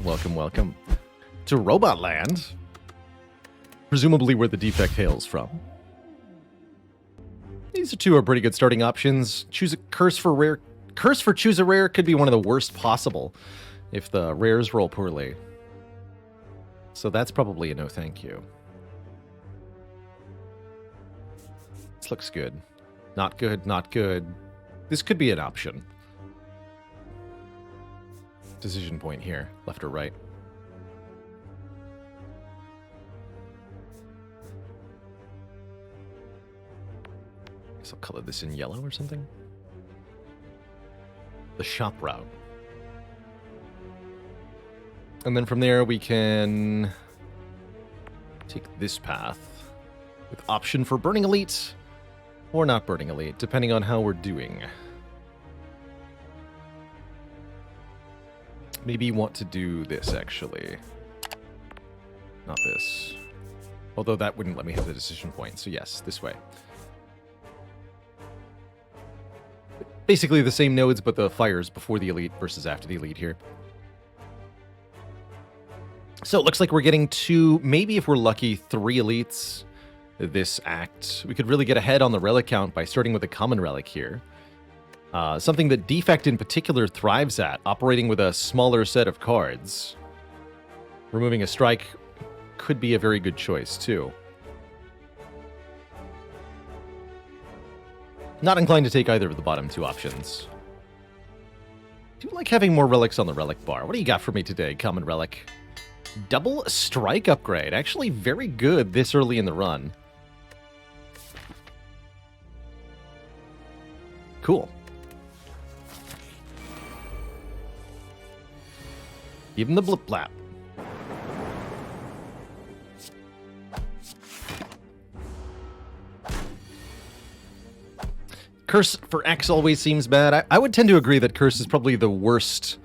Welcome, welcome to Robot Land. Presumably where the Defect hails from. These two are pretty good starting options. Choose a curse for rare. Curse for choose a rare could be one of the worst possible if the rares roll poorly. So that's probably a no thank you. This looks good. Not good, not good. This could be an option. Decision point here, left or right. Guess I'll color this in yellow or something. The shop route. And then from there we can take this path with option for burning elite or not burning elite, depending on how we're doing. Maybe you want to do this, actually. Not this. Although that wouldn't let me have the decision point, so yes, this way. Basically the same nodes, but the fires before the elite versus after the elite here. So it looks like we're getting two, maybe if we're lucky, 3 elites this act. We could really get ahead on the relic count by starting with a common relic here. Something that Defect in particular thrives at, operating with a smaller set of cards. Removing a strike could be a very good choice, too. Not inclined to take either of the bottom two options. Do like having more relics on the relic bar. What do you got for me today, common relic? Double strike upgrade. Actually very good this early in the run. Cool. Give him the blip blap. Curse for X always seems bad. I would tend to agree that Curse is probably the worst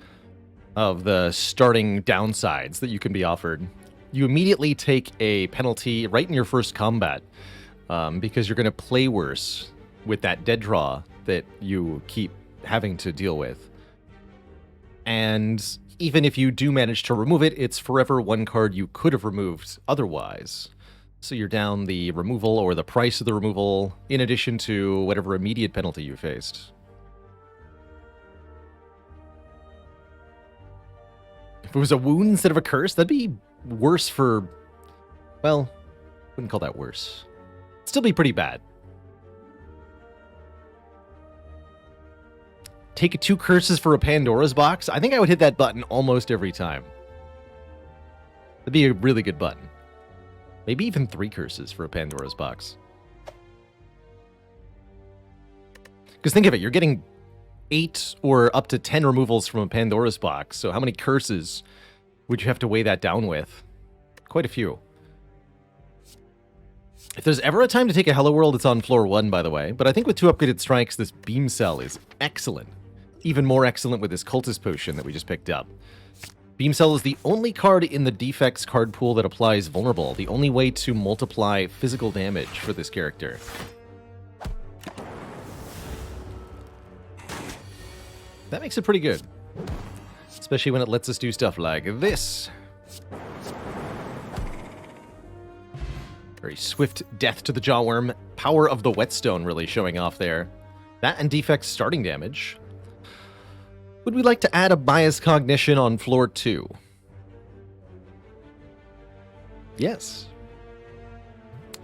of the starting downsides that you can be offered. You immediately take a penalty right in your first combat because you're going to play worse with that dead draw that you keep having to deal with. And even if you do manage to remove it, it's forever one card you could have removed otherwise. So you're down the removal or the price of the removal, in addition to whatever immediate penalty you faced. If it was a wound instead of a curse, that'd be worse for... Well, wouldn't call that worse. It'd still be pretty bad. Take 2 curses for a Pandora's box? I think I would hit that button almost every time. That'd be a really good button. Maybe even 3 curses for a Pandora's box. Because think of it, you're getting 8 or up to 10 removals from a Pandora's box. So how many curses would you have to weigh that down with? Quite a few. If there's ever a time to take a Hello World, it's on floor 1, by the way. But I think with 2 upgraded strikes, this beam cell is excellent. Even more excellent with this cultist potion that we just picked up. Beam cell is the only card in the Defect's card pool that applies vulnerable. The only way to multiply physical damage for this character. That makes it pretty good. Especially when it lets us do stuff like this. Very swift death to the Jawworm. Power of the Whetstone really showing off there. That and Defect's starting damage. Would we like to add a Biased Cognition on floor 2? Yes.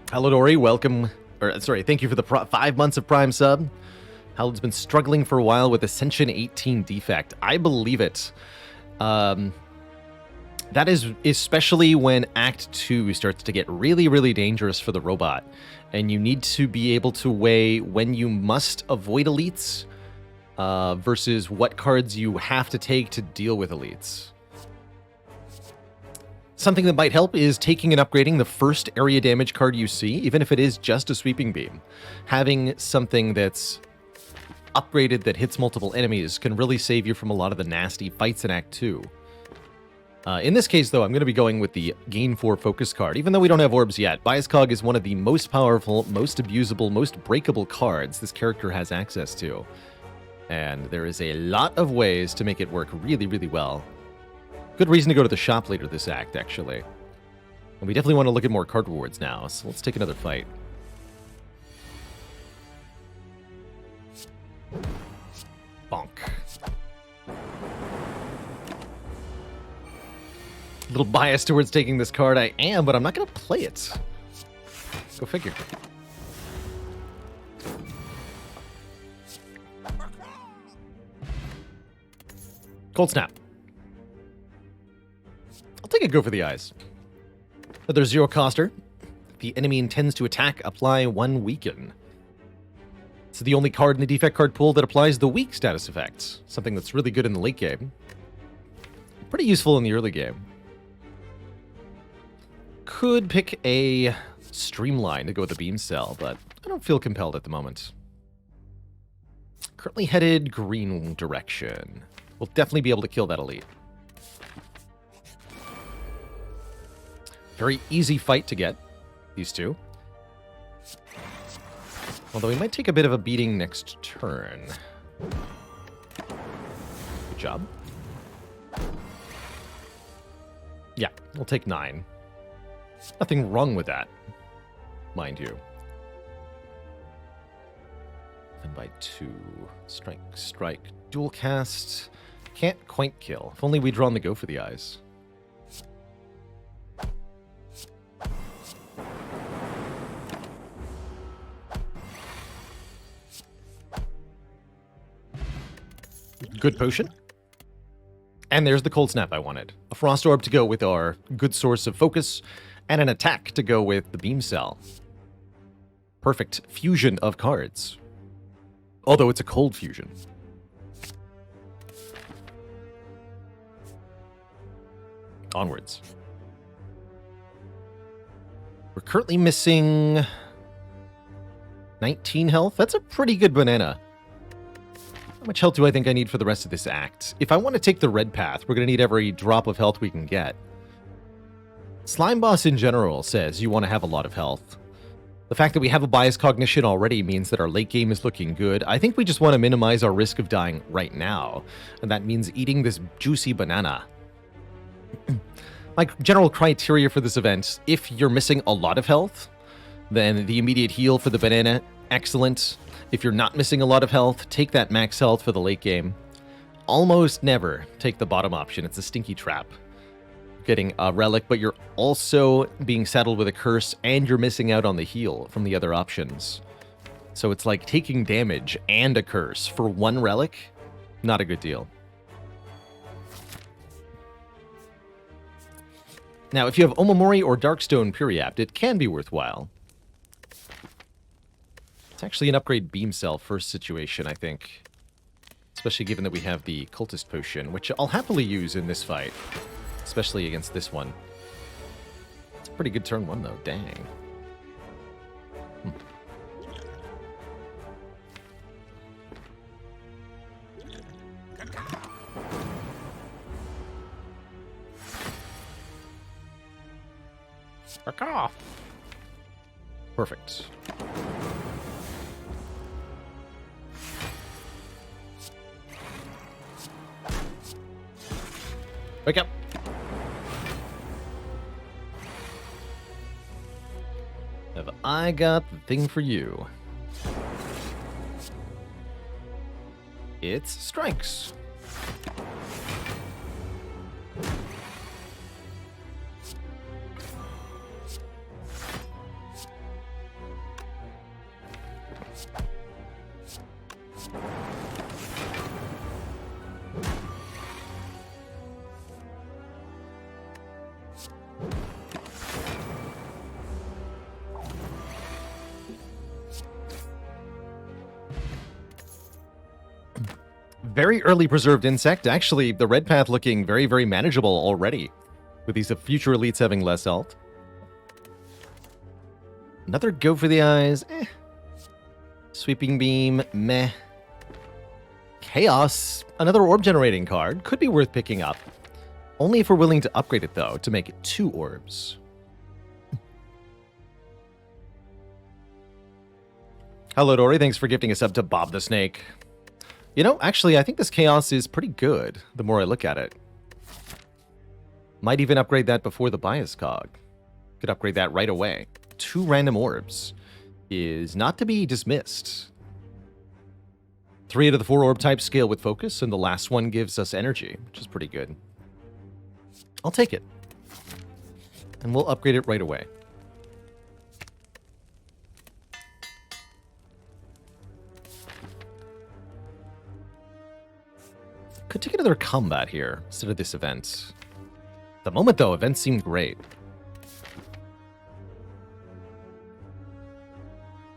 Halidori, welcome. Or, sorry, thank you for the 5 months of Prime sub. Halid's been struggling for a while with Ascension 18 Defect. I believe it. That is especially when Act 2 starts to get really, really dangerous for the robot. And you need to be able to weigh when you must avoid elites versus what cards you have to take to deal with elites. Something that might help is taking and upgrading the first area damage card you see, even if it is just a sweeping beam. Having something that's upgraded that hits multiple enemies can really save you from a lot of the nasty fights in Act 2. In this case, though, I'm going to be going with the Gain 4 Focus card. Even though we don't have orbs yet, Biased Cog is one of the most powerful, most abusable, most breakable cards this character has access to. And there is a lot of ways to make it work really, really well. Good reason to go to the shop later this act, actually. And we definitely want to look at more card rewards now, so let's take another fight. Bonk. A little biased towards taking this card, I am, but I'm not going to play it. Go figure. Cold Snap. I'll take a go for the eyes. Another zero coster. If the enemy intends to attack, apply 1 weaken. It's the only card in the defect card pool that applies the weak status effect. Something that's really good in the late game. Pretty useful in the early game. Could pick a Streamline to go with the Beam Cell, but I don't feel compelled at the moment. Currently headed green direction. We'll definitely be able to kill that elite. Very easy fight to get, these two. Although we might take a bit of a beating next turn. Good job. Yeah, we'll take 9. Nothing wrong with that, mind you. 7 by 2. Strike, strike. Dual cast. Can't quite kill. If only we'd drawn the go for the eyes. Good potion. And there's the Cold Snap I wanted. A Frost Orb to go with our good source of focus, and an attack to go with the Beam Cell. Perfect fusion of cards. Although it's a cold fusion. Onwards. We're currently missing 19 health. That's a pretty good banana. How much health do I think I need for the rest of this act? If I want to take the red path, we're going to need every drop of health we can get. Slime Boss in general says you want to have a lot of health. The fact that we have a Biased Cognition already means that our late game is looking good. I think we just want to minimize our risk of dying right now. And that means eating this juicy banana. My general criteria for this event, if you're missing a lot of health, then the immediate heal for the banana, excellent. If you're not missing a lot of health, take that max health for the late game. Almost never take the bottom option. It's a stinky trap. Getting a relic, but you're also being saddled with a curse, and you're missing out on the heal from the other options. So it's like taking damage and a curse for one relic. Not a good deal. Now, if you have Omamori or Darkstone Puriapt, it can be worthwhile. It's actually an upgrade Beam Cell first situation, I think. Especially given that we have the Cultist Potion, which I'll happily use in this fight. Especially against this one. It's a pretty good turn 1, though. Dang. Perfect. Wake up. Have I got the thing for you? It's strikes. Very early preserved insect. Actually, the red path looking very, very manageable already. With these future elites having less health. Another go for the eyes. Sweeping beam. Meh. Chaos. Another orb generating card. Could be worth picking up. Only if we're willing to upgrade it, though, to make it 2 orbs. Hello, Dory. Thanks for gifting us up to Bob the Snake. You know, actually, I think this Chaos is pretty good, the more I look at it. Might even upgrade that before the Biased Cog. Could upgrade that right away. 2 random orbs is not to be dismissed. 3 out of the 4 orb types scale with focus, and the last one gives us energy, which is pretty good. I'll take it. And we'll upgrade it right away. Could take another combat here instead of this event. At the moment, though, events seem great.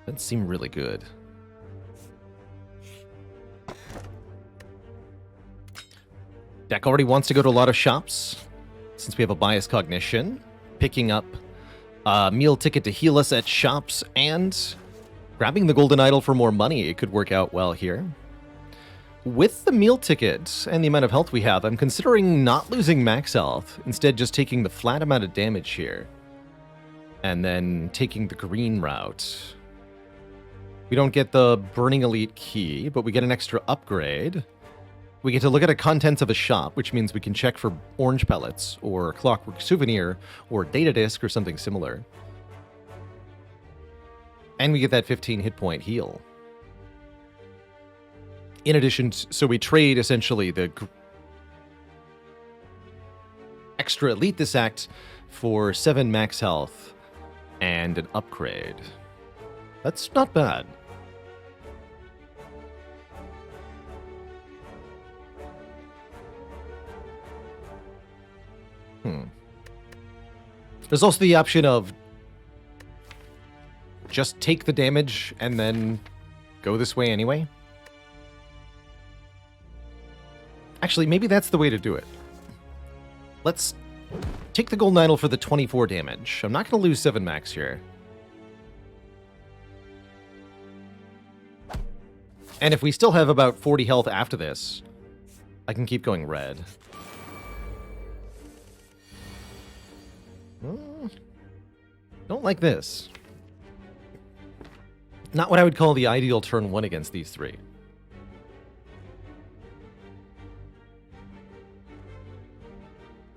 Events seem really good. Deck already wants to go to a lot of shops, since we have a Biased Cognition. Picking up a meal ticket to heal us at shops, and grabbing the Golden Idol for more money. It could work out well here. With the meal ticket and the amount of health we have, I'm considering not losing max health, instead just taking the flat amount of damage here. And then taking the green route. We don't get the Burning Elite key, but we get an extra upgrade. We get to look at the contents of a shop, which means we can check for Orange Pellets, or Clockwork Souvenir, or Data Disc, or something similar. And we get that 15 hit point heal. In addition, so we trade essentially the extra Elite Dissect for 7 max health and an upgrade. That's not bad. There's also the option of just take the damage and then go this way anyway. Actually, maybe that's the way to do it. Let's take the Golden Idol for the 24 damage. I'm not going to lose 7 max here. And if we still have about 40 health after this, I can keep going red. Don't like this. Not what I would call the ideal turn 1 against these 3.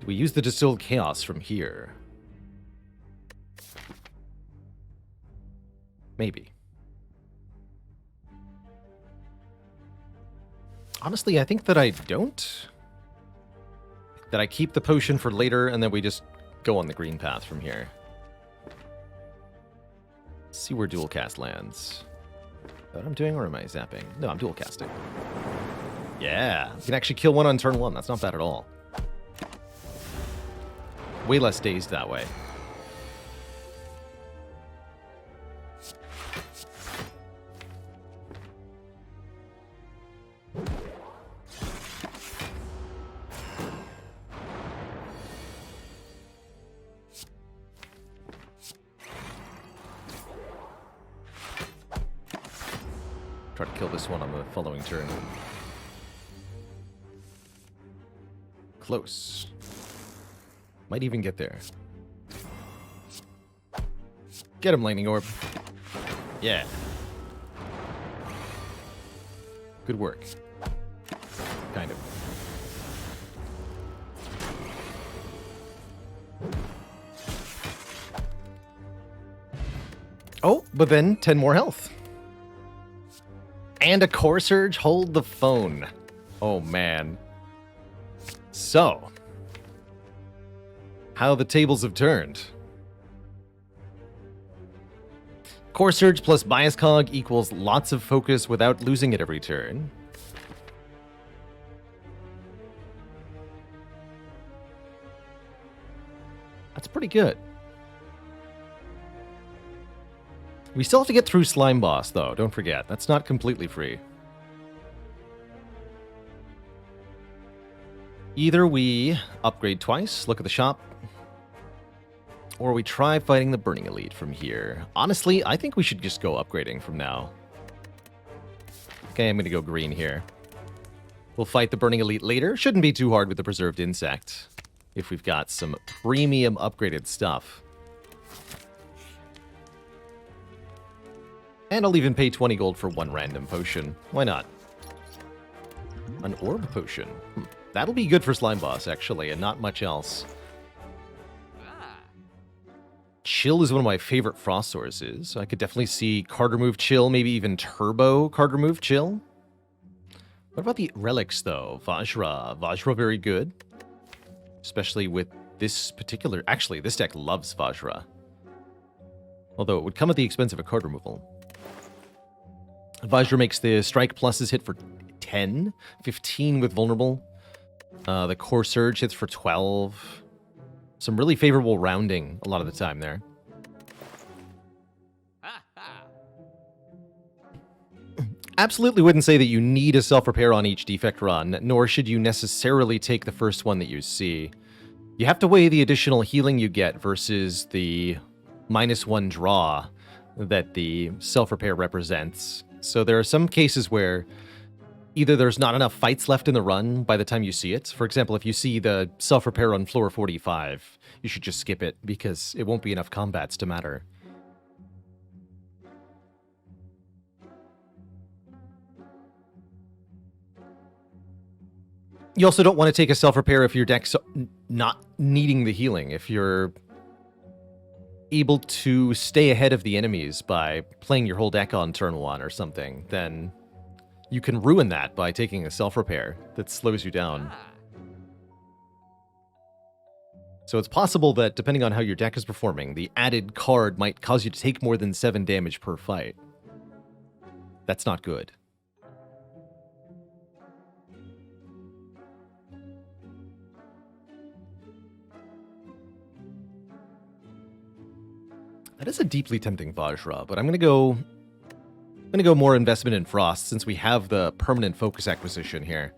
We use the Distilled Chaos from here. Maybe. Honestly, I think that I don't. That I keep the potion for later, and then we just go on the green path from here. Let's see where dual cast lands. Is that what I'm doing, or am I zapping? No, I'm dual casting. Yeah, you can actually kill one on turn 1. That's not bad at all. Way less dazed that way. Try to kill this one on the following turn. Close. Might even get there. Get him, Lightning Orb. Yeah. Good work. Kind of. Oh, but then 10 more health. And a Core Surge. Hold the phone. Oh, man. So, how the tables have turned. Core Surge plus Biased Cog equals lots of focus without losing it every turn. That's pretty good. We still have to get through Slime Boss, though. Don't forget. That's not completely free. Either we upgrade twice, look at the shop, or we try fighting the Burning Elite from here. Honestly, I think we should just go upgrading from now. Okay, I'm going to go green here. We'll fight the Burning Elite later. Shouldn't be too hard with the Preserved Insect, if we've got some premium upgraded stuff. And I'll even pay 20 gold for 1 random potion. Why not? An orb potion. That'll be good for Slime Boss, actually, and not much else. Chill is one of my favorite frost sources. I could definitely see card remove Chill, maybe even turbo card remove Chill. What about the relics, though? Vajra. Vajra, very good. Especially with this particular... Actually, this deck loves Vajra. Although it would come at the expense of a card removal. Vajra makes the strike pluses hit for 10, 15 with vulnerable. The core surge hits for 12. Some really favorable rounding a lot of the time there. Absolutely wouldn't say that you need a self-repair on each defect run, nor should you necessarily take the first one that you see. You have to weigh the additional healing you get versus the -1 draw that the self-repair represents. So there are some cases where either there's not enough fights left in the run by the time you see it. For example, if you see the self-repair on floor 45, you should just skip it because it won't be enough combats to matter. You also don't want to take a self-repair if your deck's not needing the healing. If you're able to stay ahead of the enemies by playing your whole deck on turn 1 or something, then you can ruin that by taking a self-repair that slows you down. So it's possible that, depending on how your deck is performing, the added card might cause you to take more than 7 damage per fight. That's not good. That is a deeply tempting Vajra, but I'm gonna go more investment in Frost since we have the permanent focus acquisition here.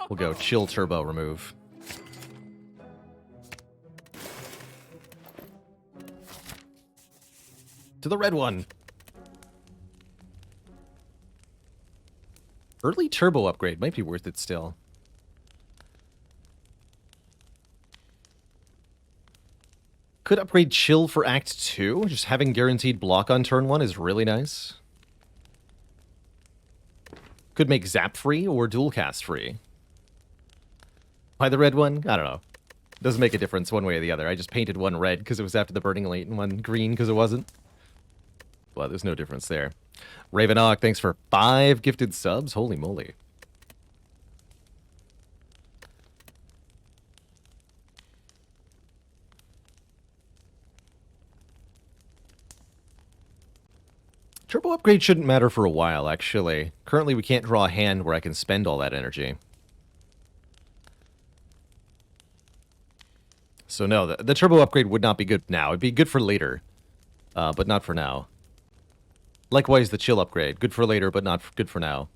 We'll go Chill Turbo remove. To the red one. Early Turbo upgrade might be worth it still. Could upgrade Chill for Act 2. Just having guaranteed block on turn 1 is really nice. Could make Zap free or Dual Cast free. Why the red one? I don't know. Doesn't make a difference one way or the other. I just painted one red because it was after the Burning Light and one green because it wasn't. Well, there's no difference there. Ravenok, thanks for 5 gifted subs. Holy moly. Turbo upgrade shouldn't matter for a while, actually. Currently, we can't draw a hand where I can spend all that energy. So no, the turbo upgrade would not be good now. It'd be good for later, but not for now. Likewise, the chill upgrade. Good for later, but not good for now.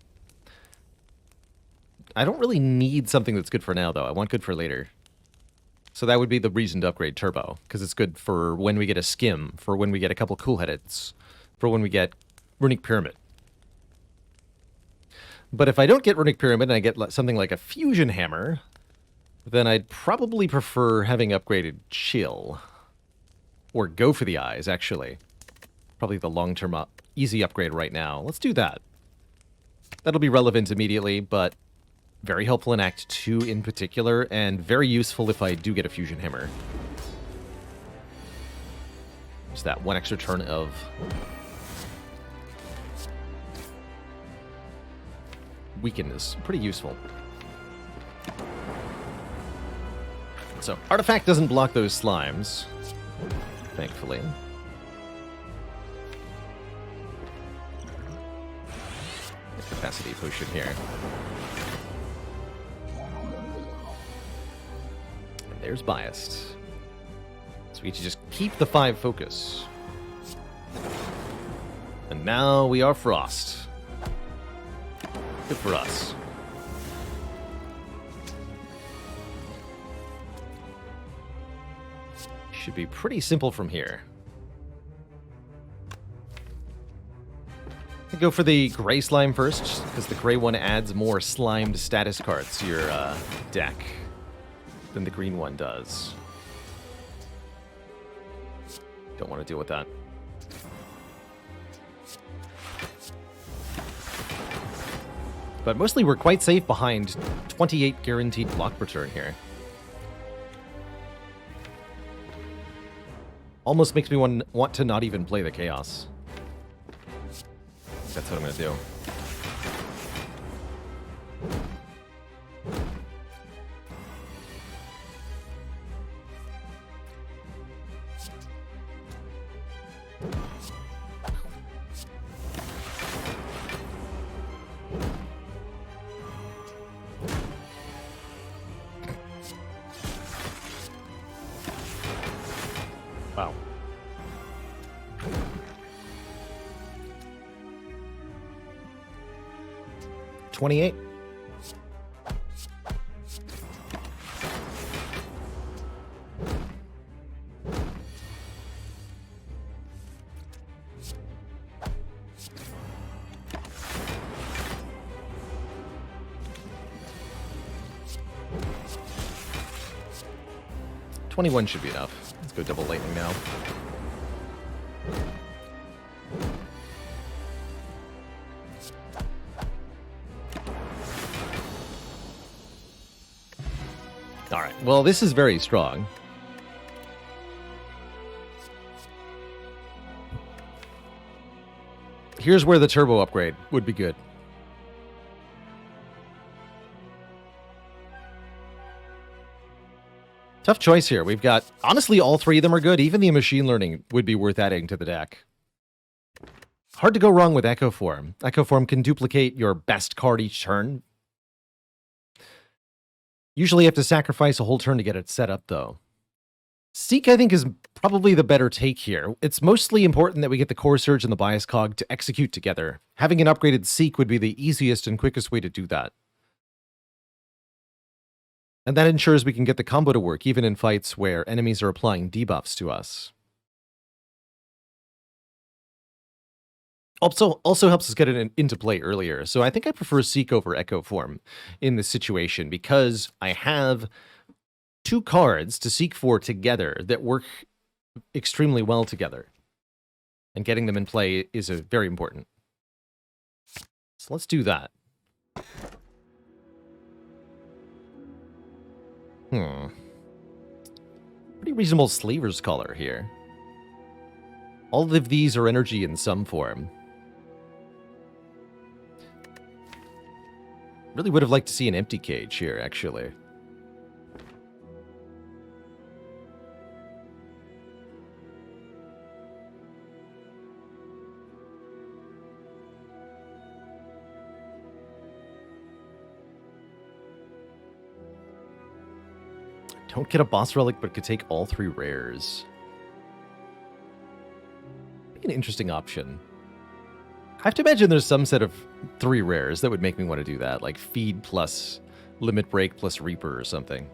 I don't really need something that's good for now, though. I want good for later. So that would be the reason to upgrade turbo, because it's good for when we get a skim, for when we get a couple cool-headeds, for when we get Runic Pyramid. But if I don't get Runic Pyramid and I get something like a Fusion Hammer, then I'd probably prefer having upgraded Chill. Or Go for the Eyes, actually. Probably the long-term easy upgrade right now. Let's do that. That'll be relevant immediately, but very helpful in Act 2 in particular, and very useful if I do get a Fusion Hammer. Just that one extra turn of weaken is pretty useful. So, Artifact doesn't block those slimes, thankfully. Capacity potion here. And there's Biased. So we get to just keep the 5 focus. And now we are Frost. Good for us. Should be pretty simple from here. Go for the gray slime first, because the gray one adds more slimed status cards to your deck than the green one does. Don't want to deal with that. But mostly we're quite safe behind 28 guaranteed block per turn here. Almost makes me want to not even play the Chaos. That's what I'm going to do. Wow. $28. $21 should be enough. Let's go double lightning now. All right. Well, this is very strong. Here's where the turbo upgrade would be good. Tough choice here. We've got, honestly, all three of them are good. Even the machine learning would be worth adding to the deck. Hard to go wrong with Echo Form. Echo Form can duplicate your best card each turn. Usually you have to sacrifice a whole turn to get it set up, though. Seek, I think, is probably the better take here. It's mostly important that we get the Core Surge and the Biased Cog to execute together. Having an upgraded Seek would be the easiest and quickest way to do that. And that ensures we can get the combo to work, even in fights where enemies are applying debuffs to us. Also helps us get it into play earlier. So I think I prefer Seek over Echo Form in this situation because I have two cards to seek for together that work extremely well together. And getting them in play is very important. So let's do that. Pretty reasonable Slaver's Collar here. All of these are energy in some form. Really would have liked to see an empty cage here, actually. Don't get a boss relic, but could take all three rares. Be an interesting option. I have to imagine there's some set of 3 rares that would make me want to do that, like Feed plus Limit Break plus Reaper or something.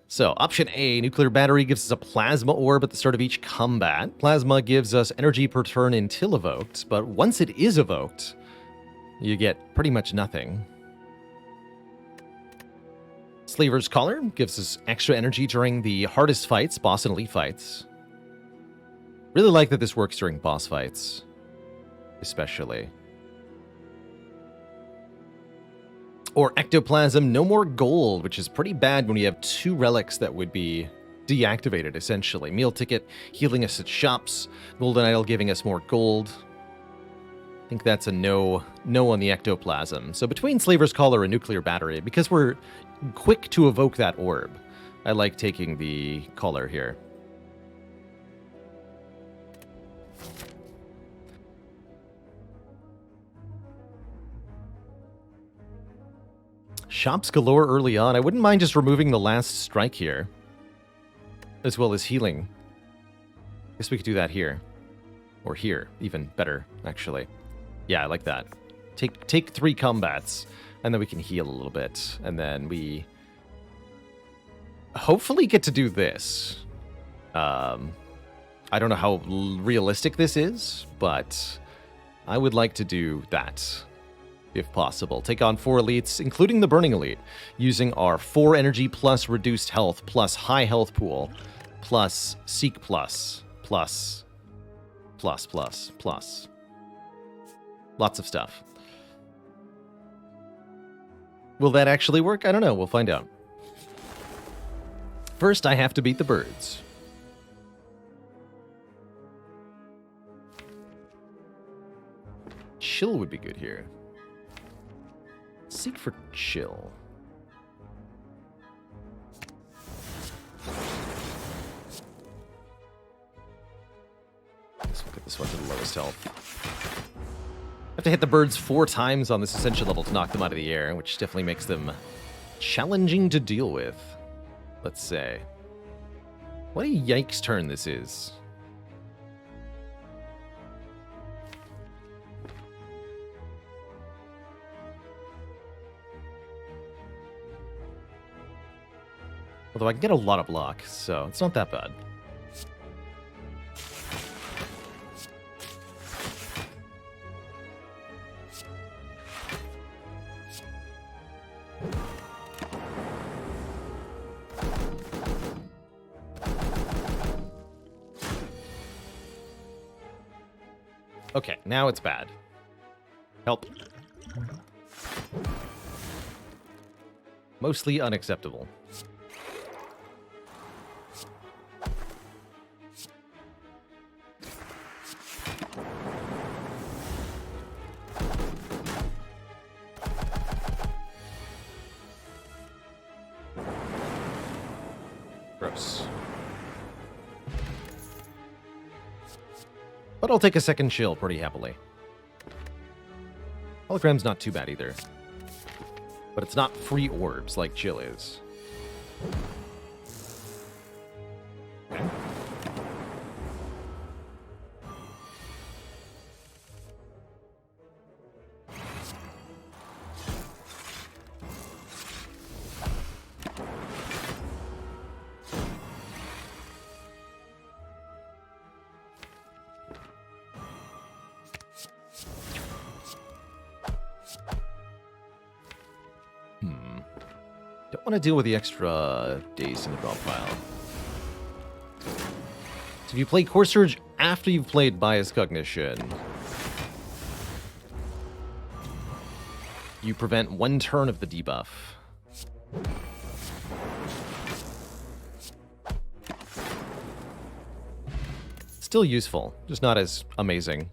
So, option A, Nuclear Battery gives us a Plasma Orb at the start of each combat. Plasma gives us energy per turn until evoked, but once it is evoked, you get pretty much nothing. Slaver's Collar gives us extra energy during the hardest fights, boss and elite fights. Really like that this works during boss fights, especially. Or Ectoplasm, no more gold, which is pretty bad when we have 2 relics that would be deactivated, essentially. Meal Ticket healing us at shops, Golden Idol giving us more gold. I think that's a no on the Ectoplasm. So between Slaver's Collar and Nuclear Battery, because we're quick to evoke that orb, I like taking the Collar here. Shops galore early on. I wouldn't mind just removing the last strike here, as well as healing. Guess we could do that here. Or here, even better, actually. Yeah, I like that. Take 3 combats, and then we can heal a little bit. And then we hopefully get to do this. I don't know how realistic this is, but I would like to do that, if possible. Take on 4 elites, including the Burning Elite, using our 4 energy plus reduced health, plus high health pool, plus Seek plus. Lots of stuff. Will that actually work? I don't know. We'll find out. First, I have to beat the birds. Chill would be good here. Seek for chill. Let's look at this one to the lowest health. Have to hit the birds 4 times on this Ascension level to knock them out of the air, which definitely makes them challenging to deal with. Let's say. What a yikes turn this is. Although I can get a lot of block, so it's not that bad. Okay, now it's bad. Help. Mostly unacceptable. Gross. But I'll take a second chill pretty happily. Hologram's not too bad either. But it's not free orbs like chill is. Okay. Don't want to deal with the extra days in the draw pile. So if you play Core Surge after you've played Biased Cognition, you prevent 1 turn of the debuff. Still useful, just not as amazing.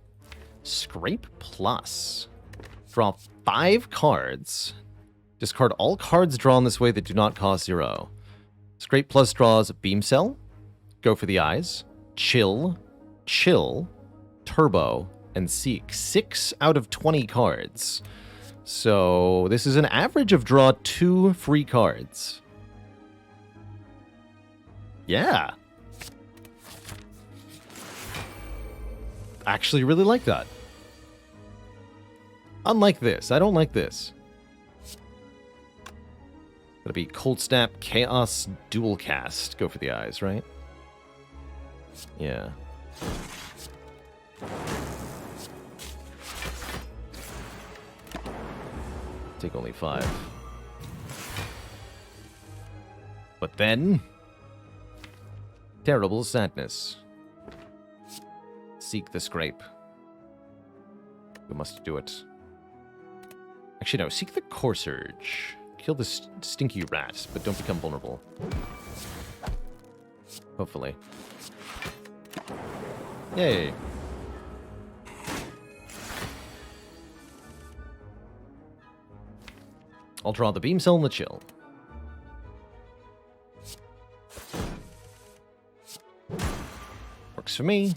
Scrape Plus. Draw 5 cards. Discard all cards drawn this way that do not cost 0. Scrape Plus draws Beam Cell, Go for the Eyes, Chill, Chill, Turbo, and Seek. 6 out of 20 cards. So this is an average of draw 2 free cards. Yeah. Actually really like that. Unlike this. I don't like this. Gotta be Cold Snap, Chaos, Dual Cast. Go for the Eyes, right? Yeah. Take only 5. But then... Terrible Sadness. Seek the Scrape. We must do it. Actually, no. Seek the Core Surge. Kill this stinky rat, but don't become vulnerable. Hopefully. Yay. I'll draw the Beam Cell and the Chill. Works for me.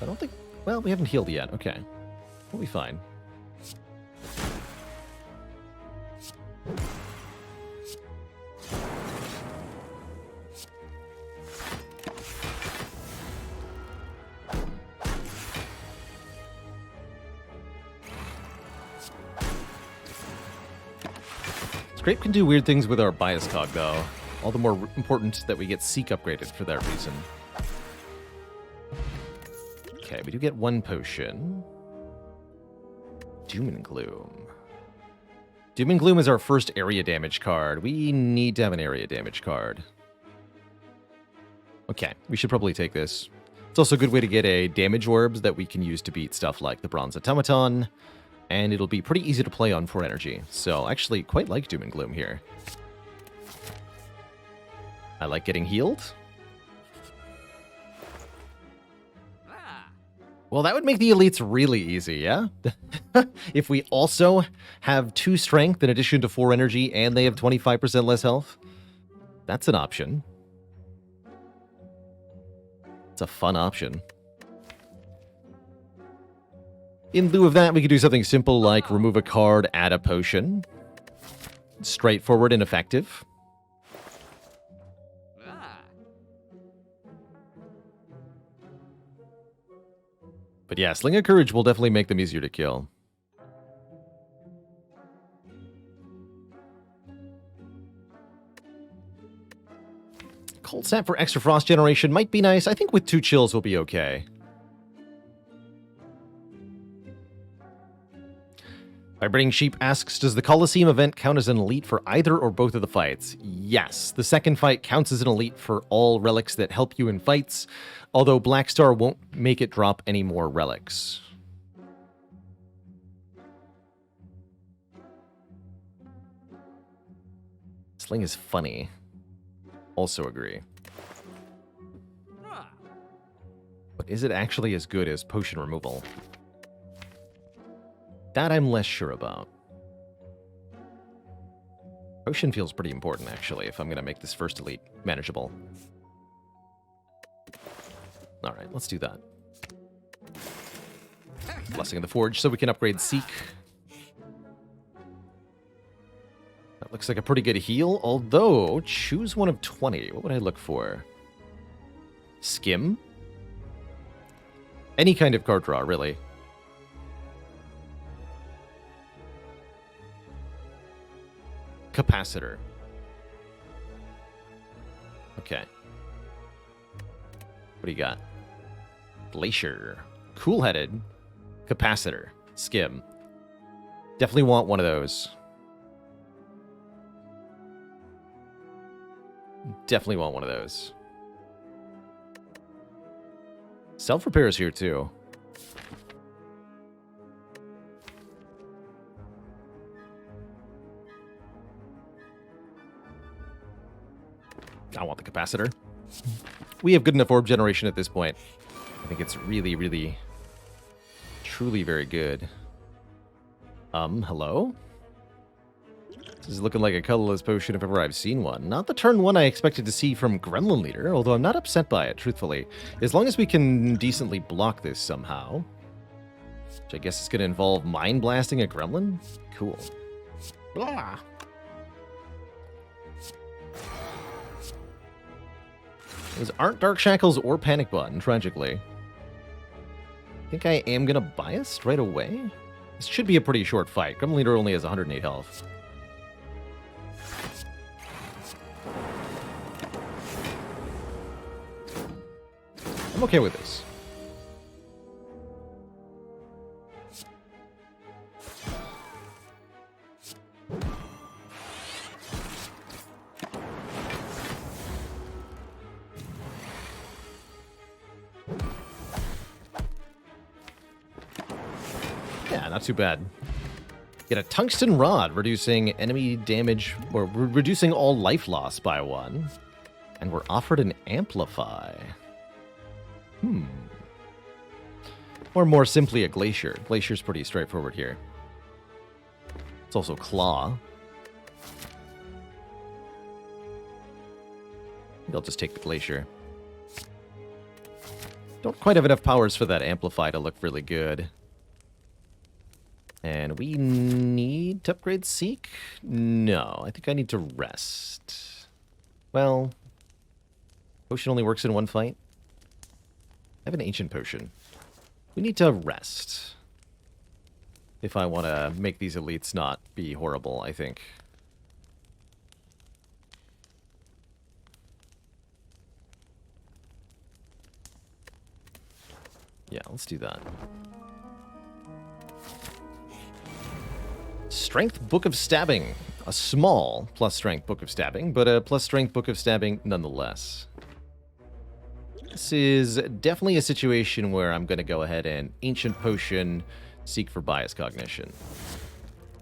I don't think... Well, we haven't healed yet. Okay. We'll be fine. Scrape can do weird things with our Bias Cog, though. All the more important that we get Seek upgraded for that reason. Okay, we do get 1 potion. Doom and Gloom. Doom and Gloom is our first area damage card. We need to have an area damage card. Okay, we should probably take this. It's also a good way to get a damage orbs that we can use to beat stuff like the Bronze Automaton, and it'll be pretty easy to play on 4 energy. So I actually quite like Doom and Gloom here. I like getting healed. Well, that would make the elites really easy, yeah? If we also have 2 strength in addition to 4 energy and they have 25% less health, that's an option. It's a fun option. In lieu of that, we could do something simple like remove a card, add a potion. Straightforward and effective. But yeah, Sling of Courage will definitely make them easier to kill. Cold Snap for extra frost generation might be nice. I think with 2 chills we'll be okay. Vibrating Sheep asks, does the Coliseum event count as an elite for either or both of the fights? Yes. The second fight counts as an elite for all relics that help you in fights, although Black Star won't make it drop any more relics. Sling is funny. Also agree. But is it actually as good as potion removal? That I'm less sure about. Potion feels pretty important, actually, if I'm going to make this first elite manageable. Alright, let's do that. Blessing of the Forge, so we can upgrade Seek. That looks like a pretty good heal, although, choose one of 20. What would I look for? Skim? Any kind of card draw, really. Capacitor. Okay. What do you got? Glacier. Cool-headed. Capacitor. Skim. Definitely want one of those. Definitely want one of those. Self-repair is here, too. I want the Capacitor. We have good enough orb generation at this point. I think it's really, really, truly very good. Hello? This is looking like a colorless potion if ever I've seen one. Not the turn 1 I expected to see from Gremlin Leader, although I'm not upset by it, truthfully. As long as we can decently block this somehow. Which I guess is going to involve mind blasting a Gremlin? Cool. Blah! Those aren't Dark Shackles or Panic Button, tragically. I think I am going to Biased right away. This should be a pretty short fight. Gremlin Leader only has 108 health. I'm okay with this. Yeah, not too bad. Get a Tungsten Rod, reducing enemy damage, or reducing all life loss by 1. And we're offered an Amplify. Or more simply, a Glacier. Glacier's pretty straightforward here. It's also Claw. I'll just take the Glacier. Don't quite have enough powers for that Amplify to look really good. And we need to upgrade Seek? No, I think I need to rest. Well, potion only works in 1 fight. I have an Ancient Potion. We need to rest. If I want to make these elites not be horrible, I think. Yeah, let's do that. Strength Book of Stabbing. A small plus strength Book of Stabbing, but a plus strength Book of Stabbing nonetheless. This is definitely a situation where I'm going to go ahead and Ancient Potion, seek for Biased Cognition.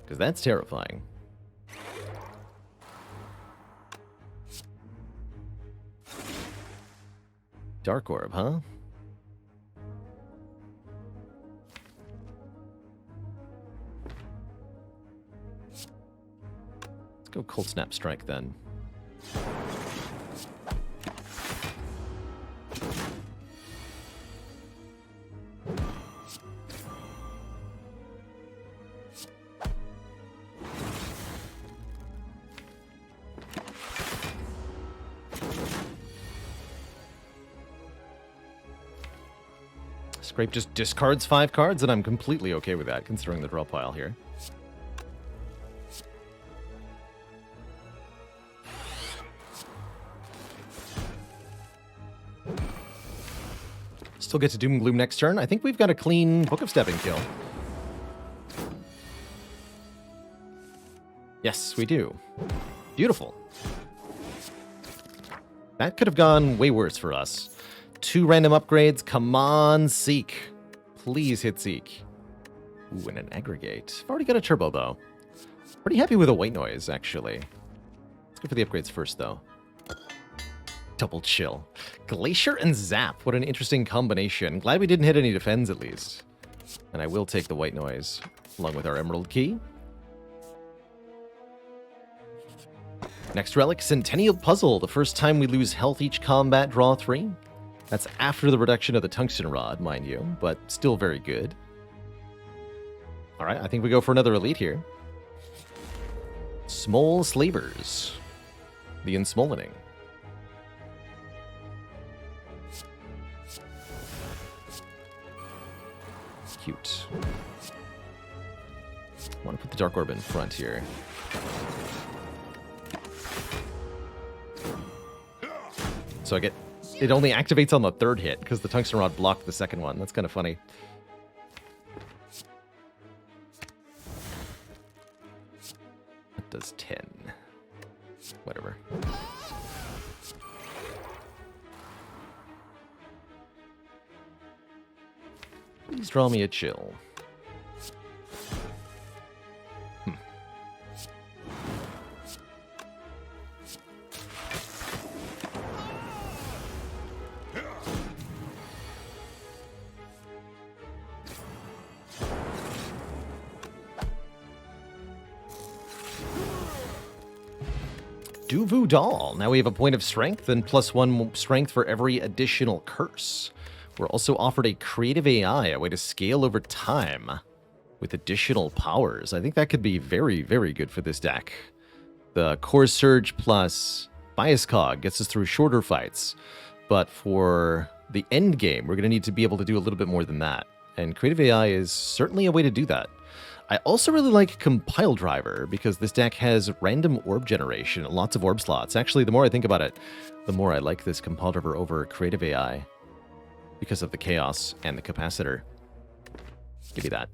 Because that's terrifying. Dark Orb, huh? Let's go Cold Snap Strike then. Scrape just discards 5 cards, and I'm completely okay with that, considering the draw pile here. Still get to Doom and Gloom next turn. I think we've got a clean Book of Stepping kill. Yes, we do. Beautiful. That could have gone way worse for us. 2 random upgrades. Come on, Seek. Please hit Seek. Ooh, and an Aggregate. I've already got a Turbo, though. Pretty happy with a White Noise, actually. Let's go for the upgrades first, though. Double Chill. Glacier and Zap. What an interesting combination. Glad we didn't hit any defends, at least. And I will take the White Noise, along with our Emerald Key. Next relic, Centennial Puzzle. The first time we lose health each combat, draw 3. That's after the reduction of the Tungsten Rod, mind you, but still very good. All right, I think we go for another elite here. Small Slavers. The Ensmoldening. Cute. I want to put the Dark Orb in front here. So I get... It only activates on the 3rd hit, because the Tungsten Rod blocked the 2nd one. That's kind of funny. That does 10. Whatever. Please draw me a chill. Duvu Doll. Now we have a point of strength and +1 strength for every additional curse. We're also offered a creative AI, a way to scale over time with additional powers. I think that could be very, very good for this deck. The Core Surge plus Bias Cog gets us through shorter fights, but for the end game, we're going to need to be able to do a little bit more than that. And creative AI is certainly a way to do that. I also really like Compile Driver, because this deck has random orb generation, lots of orb slots. Actually, the more I think about it, the more I like this Compile Driver over Creative AI, because of the Chaos and the Capacitor. Give me that.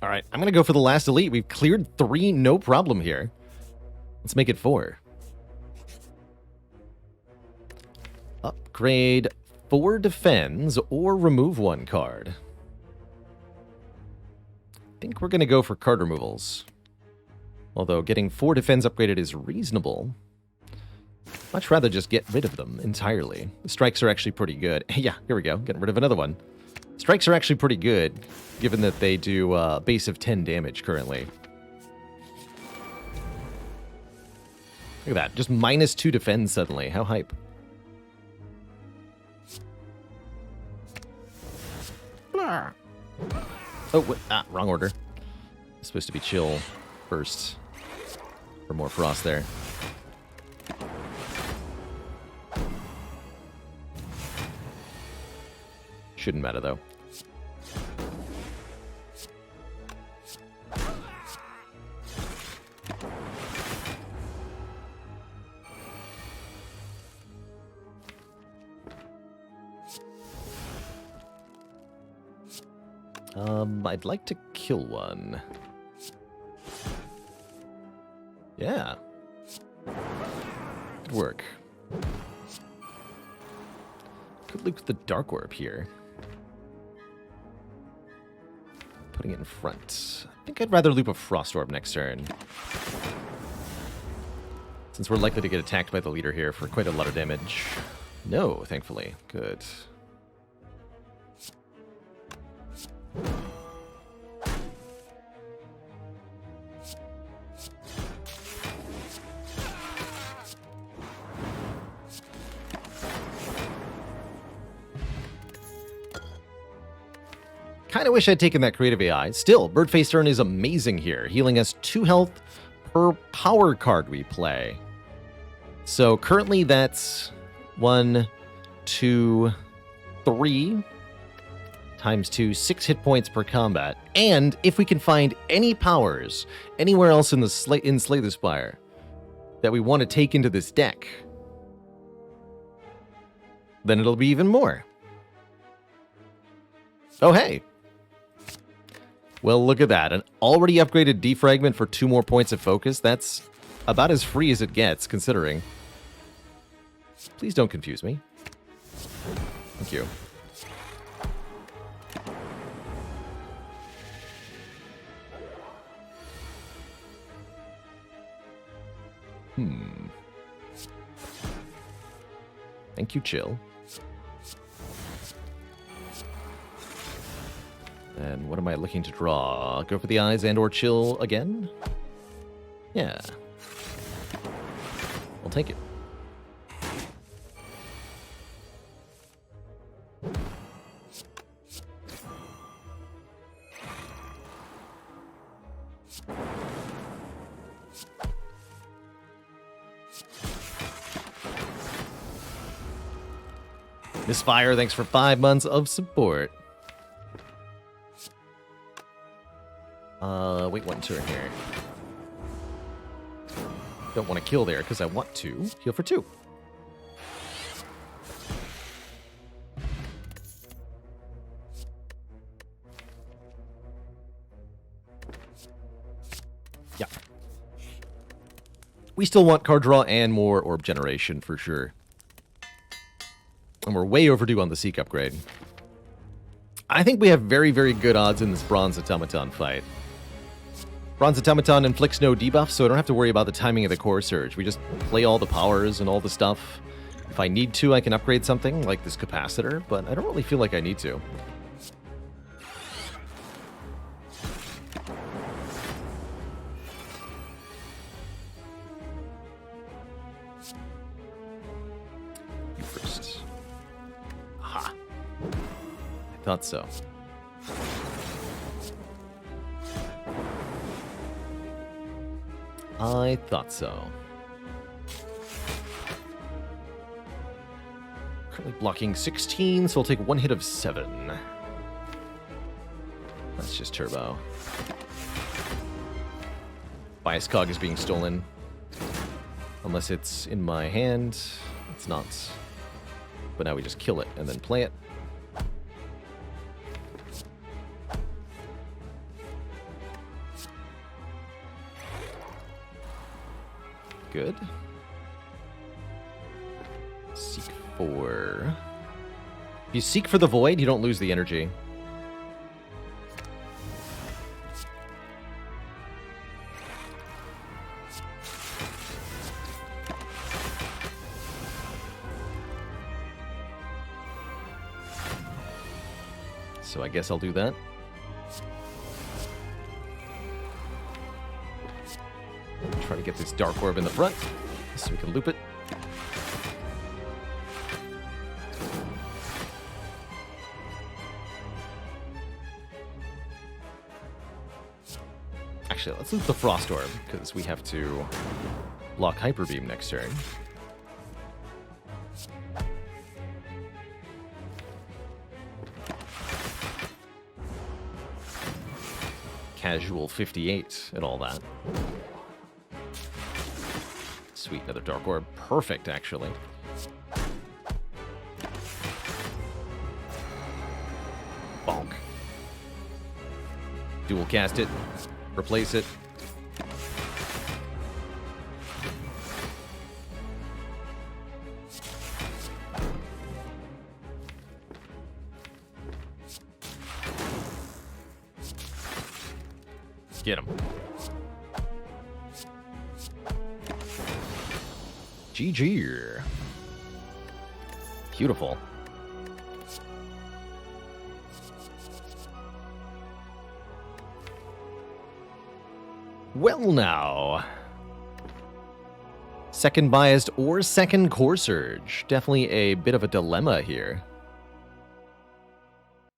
All right, I'm going to go for the last elite. We've cleared 3, no problem here. Let's make it 4. Upgrade 4 defends or remove 1 card. I think we're going to go for card removals. Although getting 4 defense upgraded is reasonable. Much rather just get rid of them entirely. The strikes are actually pretty good. Yeah, here we go. Getting rid of another one. Strikes are actually pretty good, given that they do a base of 10 damage currently. Look at that. Just -2 defense suddenly. How hype. Blah. Oh, wait, wrong order. It's supposed to be chill first. For more frost there. Shouldn't matter, though. I'd like to kill one. Yeah. Good work. Could loop the Dark Orb here. Putting it in front. I think I'd rather loop a Frost Orb next turn. Since we're likely to get attacked by the leader here for quite a lot of damage. No, thankfully. Good. Kind of wish I'd taken that creative AI. Still, Birdface Turn is amazing here, healing us 2 health per power card we play. So currently that's 1, 2, 3 times 2, 6 hit points per combat. And if we can find any powers anywhere else in Slay the Spire that we want to take into this deck, then it'll be even more. Oh, hey. Well, look at that. An already upgraded defragment for 2 more points of focus. That's about as free as it gets, considering. Please don't confuse me. Thank you. Thank you, chill. And what am I looking to draw? Go for the eyes and or chill again? Yeah. I'll take it. Misfire, thanks for 5 months of support. Wait 1 turn here. Don't want to kill there because I want to. Heal for 2. Yeah. We still want card draw and more orb generation for sure. And we're way overdue on the Seek upgrade. I think we have very, very good odds in this Bronze Automaton fight. Bronze Automaton inflicts no debuff, so I don't have to worry about the timing of the Core Surge. We just play all the powers and all the stuff. If I need to, I can upgrade something like this Capacitor, but I don't really feel like I need to. You first. Aha. I thought so. I thought so. Currently blocking 16, so I'll take 1 hit of 7. That's just turbo. Biased Cog is being stolen. Unless it's in my hand. It's not. But now we just kill it and then play it. Good. Seek for... If you seek for the void, you don't lose the energy. So I guess I'll do that. Try to get this Dark Orb in the front so we can loop it. Actually, let's loop the Frost Orb because we have to block Hyper Beam next turn. Casual 58 and all that. Sweet, another Dark Orb. Perfect, actually. Bonk. Dual cast it. Replace it. Get him. GG. Beautiful. Well now. Second Biased or second Core Surge. Definitely a bit of a dilemma here.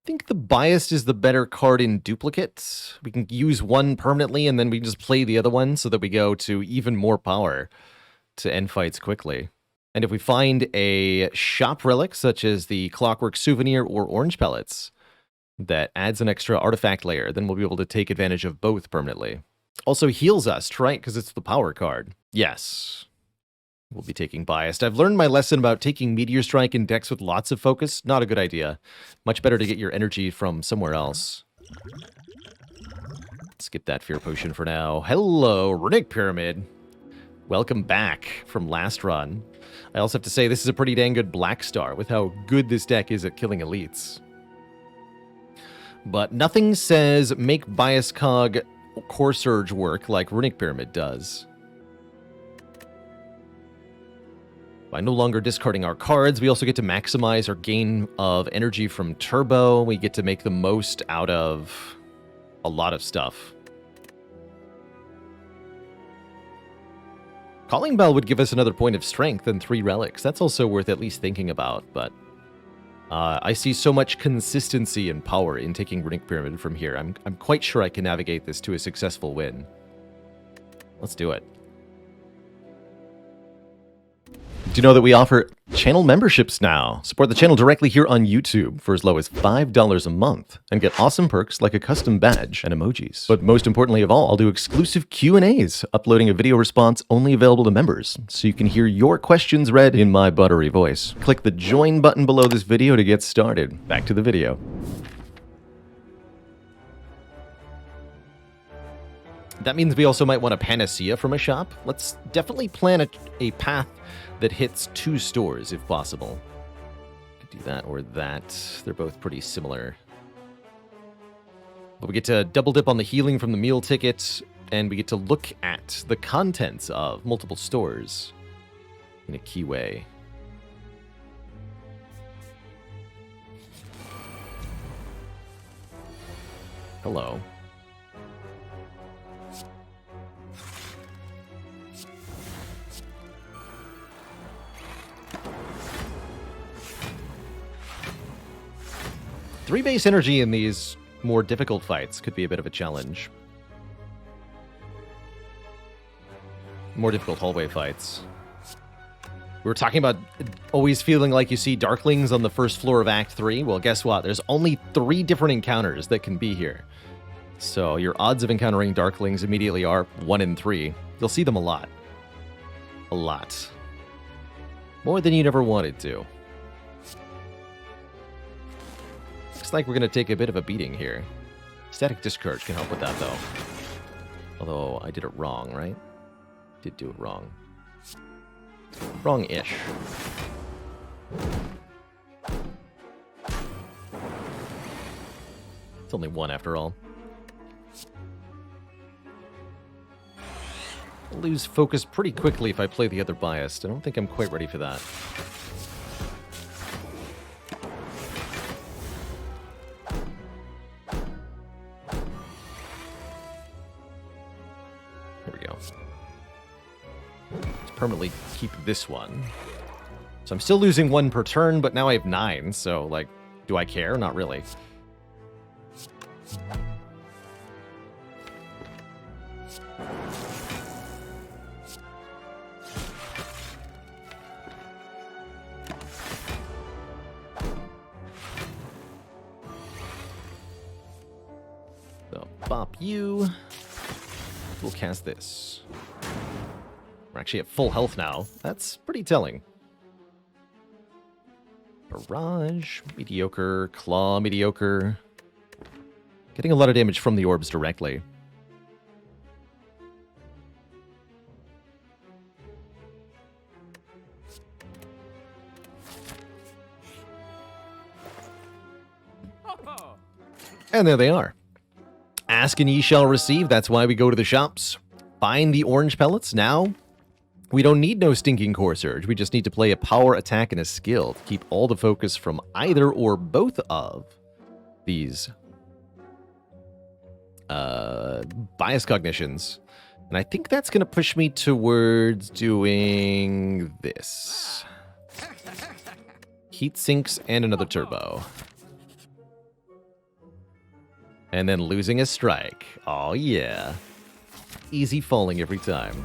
I think the Biased is the better card in duplicate. We can use one permanently and then we just play the other one so that we go to even more power to end fights quickly. And if we find a shop relic, such as the Clockwork Souvenir or Orange Pellets, that adds an extra artifact layer, then we'll be able to take advantage of both permanently. Also heals us, right? Because it's the power card. Yes. We'll be taking Biased. I've learned my lesson about taking Meteor Strike in decks with lots of focus. Not a good idea. Much better to get your energy from somewhere else. Skip that Fear Potion for now. Hello, Relic Pyramid. Welcome back from last run. I also have to say this is a pretty dang good Black Star with how good this deck is at killing elites. But nothing says make Biased Cog Core Surge work like Runic Pyramid does. By no longer discarding our cards, we also get to maximize our gain of energy from Turbo. We get to make the most out of a lot of stuff. Calling Bell would give us another point of strength and 3 relics. That's also worth at least thinking about, but I see so much consistency and power in taking Runic Pyramid from here. I'm quite sure I can navigate this to a successful win. Let's do it. Do you know that we offer channel memberships now? Support the channel directly here on YouTube for as low as $5 a month and get awesome perks like a custom badge and emojis. But most importantly of all, I'll do exclusive Q&As, uploading a video response only available to members, so you can hear your questions read in my buttery voice. Click the join button below this video to get started. Back to the video. That means we also might want a Panacea from a shop. Let's definitely plan a path that hits 2 stores if possible. Could do that or that. They're both pretty similar. But we get to double dip on the healing from the meal ticket, and we get to look at the contents of multiple stores in a key way. Hello. Three base energy in these more difficult fights could be a bit of a challenge. More difficult hallway fights. We were talking about always feeling like you see Darklings on the first floor of Act 3. Well, guess what? There's only 3 different encounters that can be here. So your odds of encountering Darklings immediately are 1 in 3. You'll see them a lot. A lot. More than you never wanted to. Looks like we're going to take a bit of a beating here. Static Discharge can help with that, though. Although, I did it wrong, right? Did do it wrong. Wrong-ish. It's only 1 after all. I'll lose focus pretty quickly if I play the other Biased. I don't think I'm quite ready for that. Permanently keep this one. So I'm still losing 1 per turn, but now I have 9, so, like, do I care? Not really. So, bop you. We'll cast this. We're actually at full health now. That's pretty telling. Barrage, mediocre. Claw, mediocre. Getting a lot of damage from the orbs directly. And there they are. Ask and ye shall receive. That's why we go to the shops. Find the orange pellets. Now, we don't need no stinking core surge. We just need to play a power, attack, and a skill to keep all the focus from either or both of these biased cognitions. And I think that's going to push me towards doing this. Heat sinks and another turbo. And then losing a strike. Oh, yeah. Easy falling every time.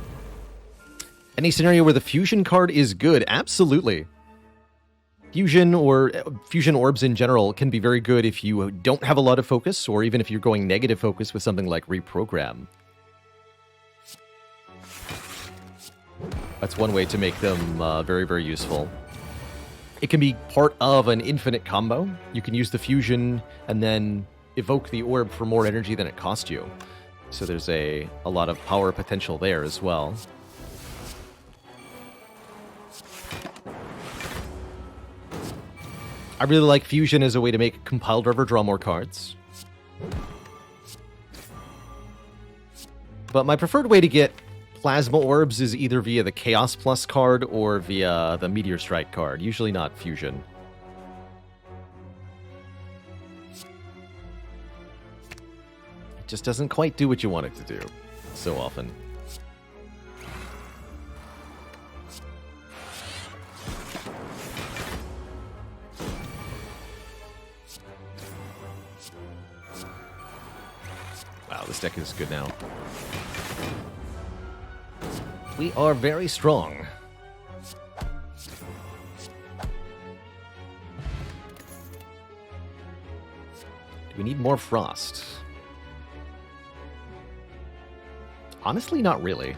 Any scenario where the fusion card is good? Absolutely. Fusion or fusion orbs in general can be very good if you don't have a lot of focus, or even if you're going negative focus with something like reprogram. That's one way to make them very, very useful. It can be part of an infinite combo. You can use the fusion and then evoke the orb for more energy than it cost you. So there's a lot of power potential there as well. I really like fusion as a way to make compile driver draw more cards. But my preferred way to get plasma orbs is either via the Chaos Plus card or via the Meteor Strike card, usually not fusion. It just doesn't quite do what you want it to do so often. Wow, this deck is good now. We are very strong. Do we need more frost? Honestly, not really.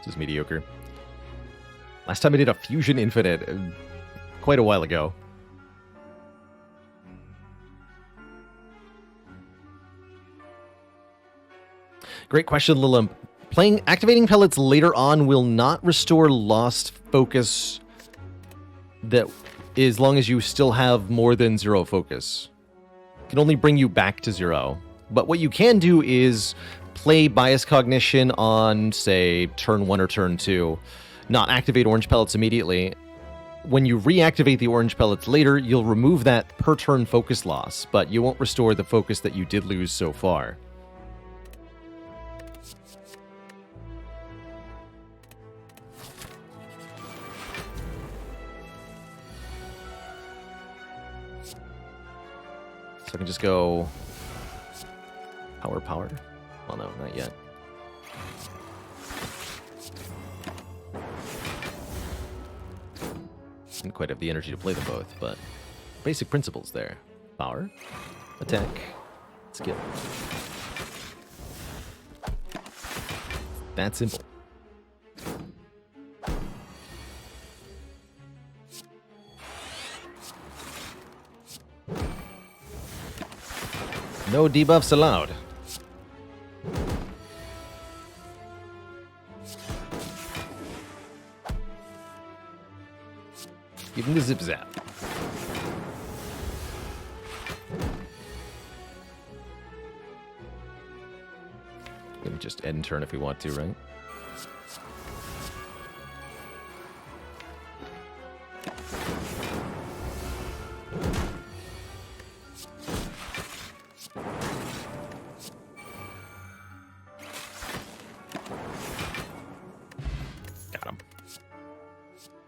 This is mediocre. Last time I did a Fusion Infinite, quite a while ago. Great question, Lilim. Activating pellets later on will not restore lost focus that as long as you still have more than 0 focus. It can only bring you back to 0. But what you can do is play Biased Cognition on, say, turn 1 or turn 2. Not activate Orange Pellets immediately. When you reactivate the Orange Pellets later, you'll remove that per turn focus loss, but you won't restore the focus that you did lose so far. So I can just go power. Well, no, not yet. Didn't quite have the energy to play them both, but basic principles there. Power, attack, skill. That simple. No debuffs allowed. Give him the zip zap. We can just end turn if we want to, right?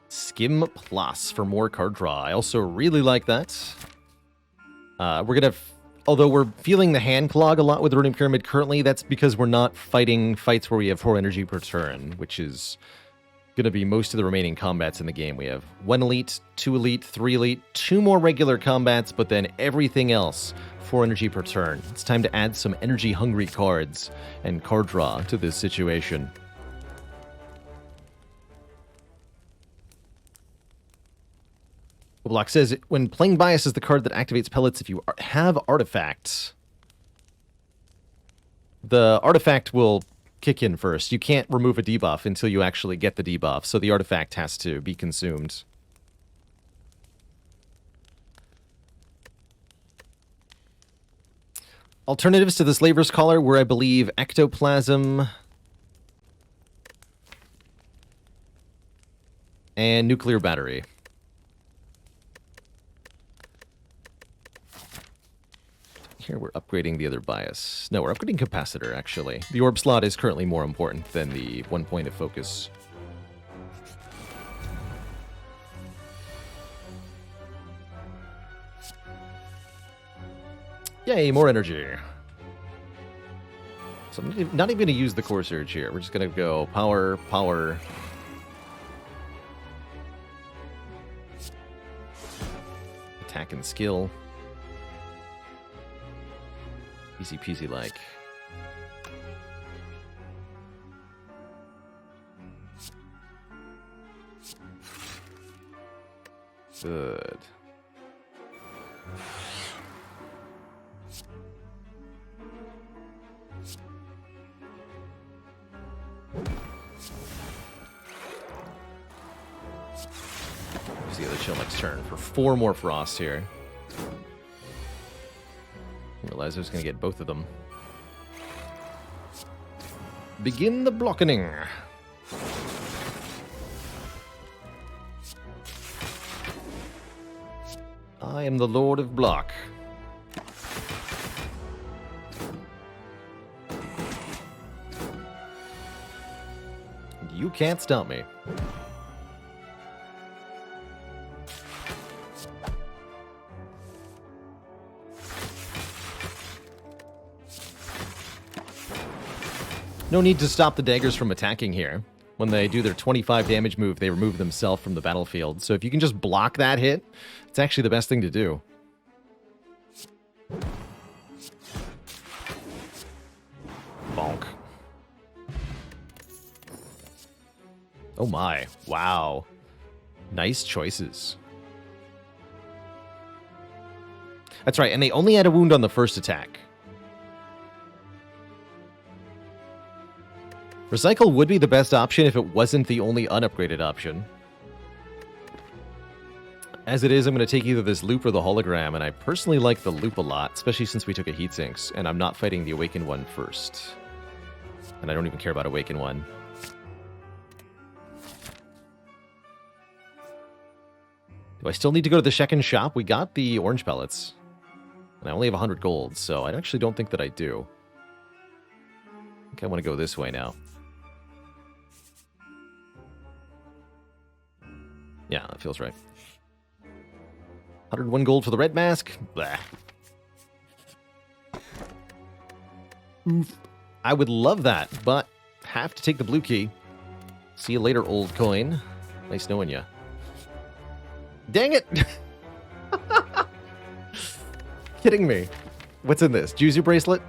Skim Plus for more card draw. I also really like that. Although we're feeling the hand clog a lot with the Runic Pyramid currently, that's because we're not fighting fights where we have 4 energy per turn, which is going to be most of the remaining combats in the game. We have 1 elite, 2 elite, 3 elite, 2 more regular combats, but then everything else 4 energy per turn. It's time to add some energy-hungry cards and card draw to this situation. Block says, when playing Bias is the card that activates pellets if you have artifacts. The artifact will kick in first. You can't remove a debuff until you actually get the debuff, so the artifact has to be consumed. Alternatives to the Slaver's Collar were, I believe, Ectoplasm and Nuclear Battery. Here we're upgrading the other bias. No, we're upgrading Capacitor, actually. The Orb slot is currently more important than the 1 point of focus. Yay, more energy. So I'm not even going to use the Core Surge here. We're just going to go power, power. Attack and skill. Easy peasy like. Good. Here's the other Chilmek's turn for 4 more frost here. Realize I was going to get both of them. Begin the blocking. I am the Lord of Block. You can't stop me. No need to stop the daggers from attacking here. When they do their 25 damage move, they remove themselves from the battlefield. So if you can just block that hit, it's actually the best thing to do. Bonk. Oh my. Wow. Nice choices. That's right, and they only had a wound on the first attack. Recycle would be the best option if it wasn't the only unupgraded option. As it is, I'm going to take either this loop or the hologram, and I personally like the loop a lot, especially since we took a heatsinks, and I'm not fighting the Awakened one first. And I don't even care about Awakened one. Do I still need to go to the second shop? We got the Orange Pellets. And I only have 100 gold, so I actually don't think that I do. I think I want to go this way now. Yeah, that feels right. 101 gold for the red mask. Blah. Oof. I would love that, but have to take the blue key. See you later, old coin. Nice knowing you. Dang it! Kidding me. What's in this? Juzu bracelet?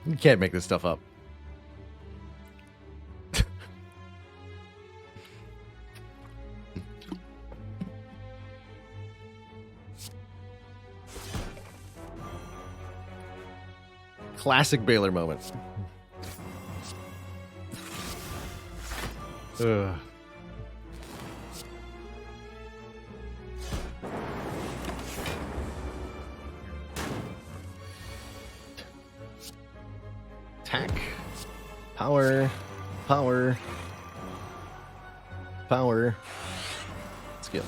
You can't make this stuff up. Classic Baylor moment. Ugh. Attack. Power. Power. Power. Skill.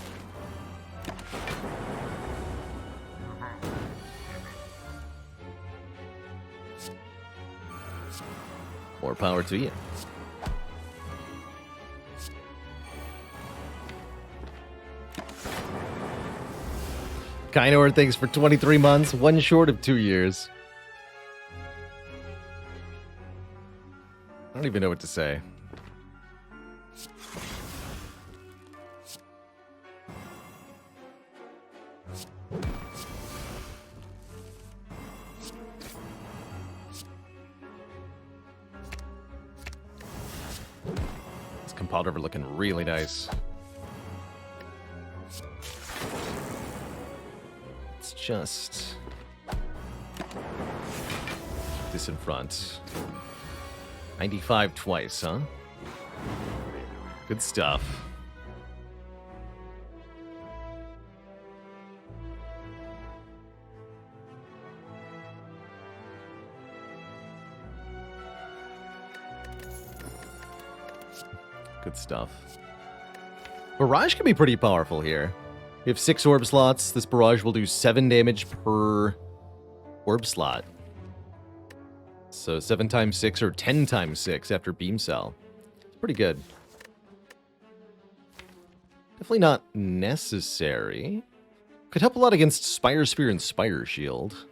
More power to you. Kainor, thanks for 23 months, one short of 2 years. I don't even know what to say. This compound over looking really nice. Let's just keep this in front. 95 twice, huh? Good stuff. Good stuff. Barrage can be pretty powerful here. We have 6 orb slots. This barrage will do 7 damage per orb slot. So 7 times 6 or 10 times 6 after Beam Cell. It's pretty good. Definitely not necessary. Could help a lot against Spire Spear and Spire Shield.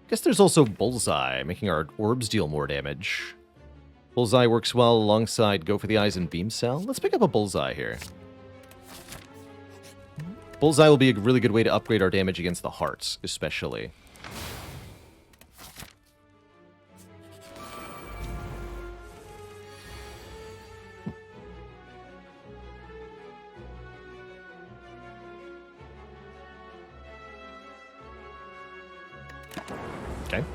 Guess there's also Bullseye, making our orbs deal more damage. Bullseye works well alongside Go for the Eyes and Beam Cell. Let's pick up a Bullseye here. Bullseye will be a really good way to upgrade our damage against the hearts, especially. Okay.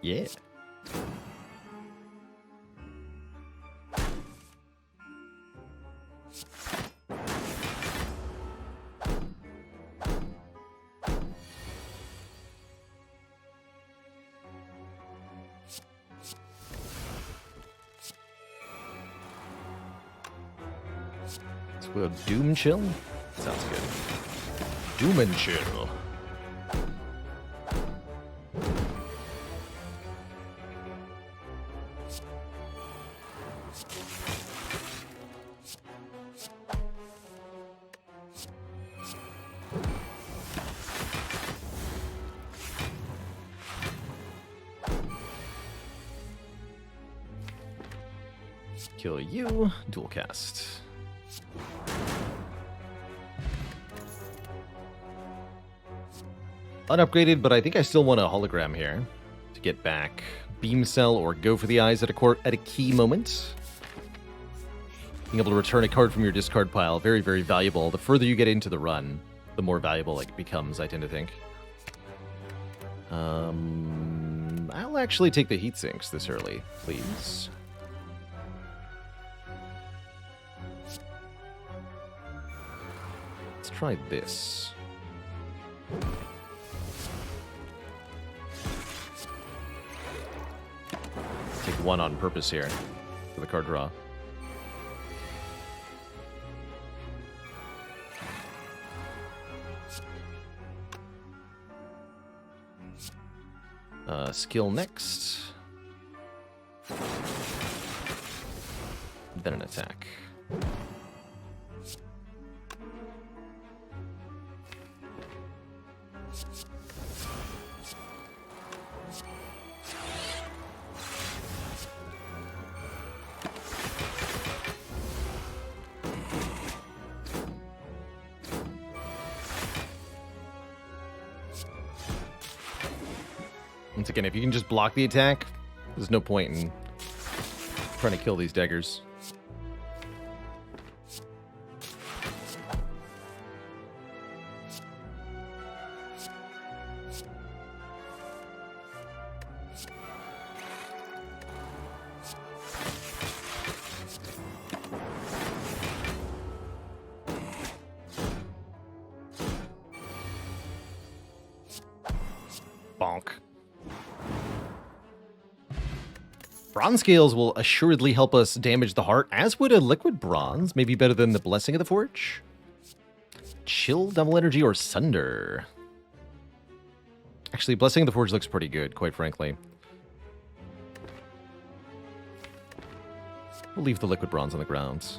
Yeah. So we'll Doom Chill? Sounds good. Doom and Chill. Kill you, dual cast. Unupgraded, but I think I still want a hologram here to get back Beam Cell or Go for the Eyes at a key moment. Being able to return a card from your discard pile, very, very valuable. The further you get into the run, the more valuable it becomes, I tend to think. I'll actually take the heat sinks this early, please. Let's try this. Take 1 on purpose here for the card draw. Skill next. Then an attack. Once again, if you can just block the attack, there's no point in trying to kill these daggers. Bonk. Bronze Scales will assuredly help us damage the heart, as would a liquid bronze. Maybe better than the Blessing of the Forge. Chill, Double Energy, or Sunder. Actually, Blessing of the Forge looks pretty good, quite frankly. We'll leave the liquid bronze on the ground.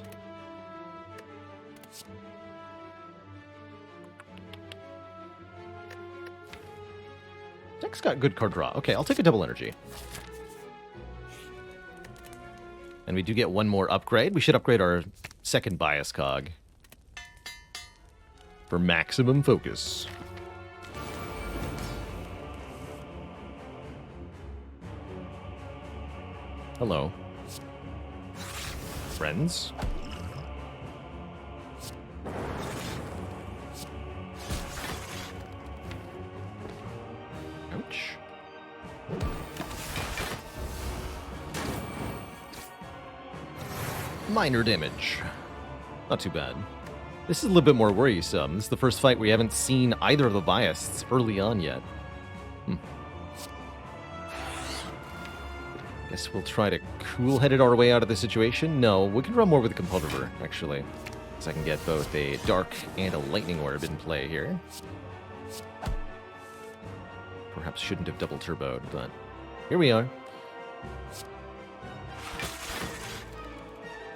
Deck's got good card draw. Okay, I'll take a Double Energy. And we do get 1 more upgrade. We should upgrade our second Biased Cog for maximum focus. Hello. Friends. minor damage. Not too bad. This is a little bit more worrisome. This is the first fight we haven't seen either of the Biasts early on yet. Guess we'll try to cool-headed our way out of the situation. No, we can run more with the Capacitor, actually. So I can get both a Dark and a Lightning Orb in play here. Perhaps shouldn't have double turboed, but here we are.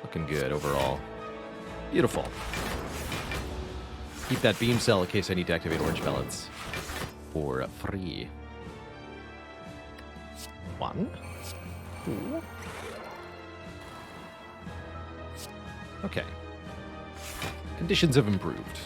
Looking good overall. Beautiful. Keep that beam cell in case I need to activate Orange Pellets. For free. 1. 2. Okay. Conditions have improved.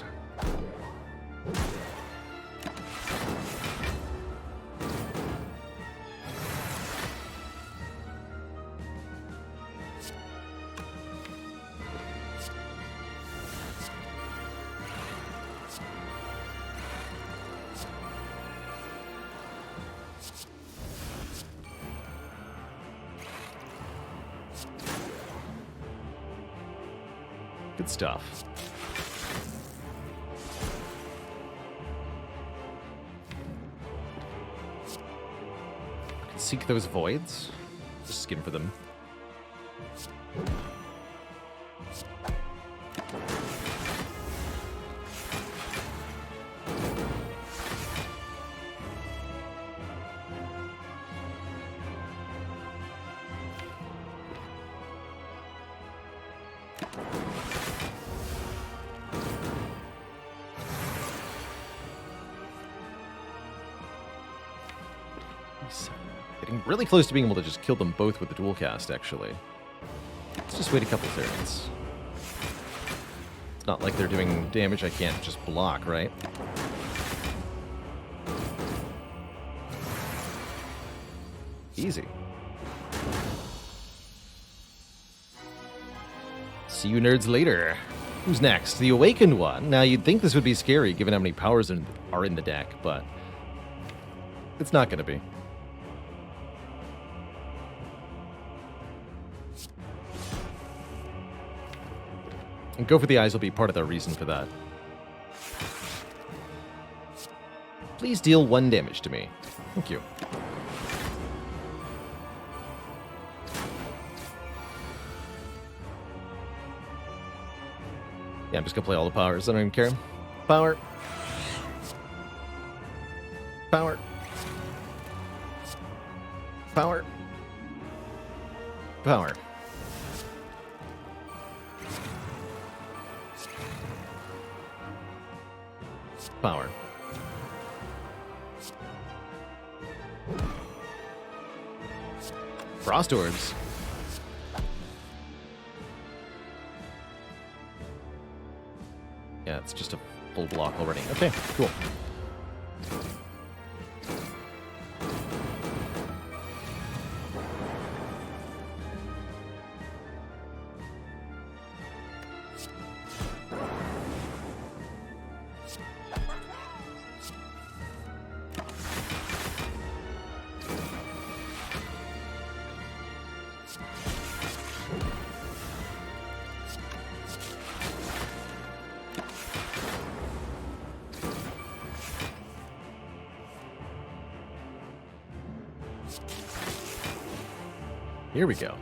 Good stuff. I can seek those voids. Just skim for them. Getting really close to being able to just kill them both with the dual cast, actually. Let's just wait a couple turns. It's not like they're doing damage I can't just block, right? Easy. See you nerds later. Who's next? The Awakened one. Now, you'd think this would be scary given how many powers are in the deck, but it's not going to be. And Go for the Eyes will be part of the reason for that. Please deal 1 damage to me. Thank you. Yeah, I'm just gonna play all the powers. I don't even care. Power. Power. Power. Power. Power. Frost Orbs. Yeah, it's just a full block already. Okay, cool. Here we go.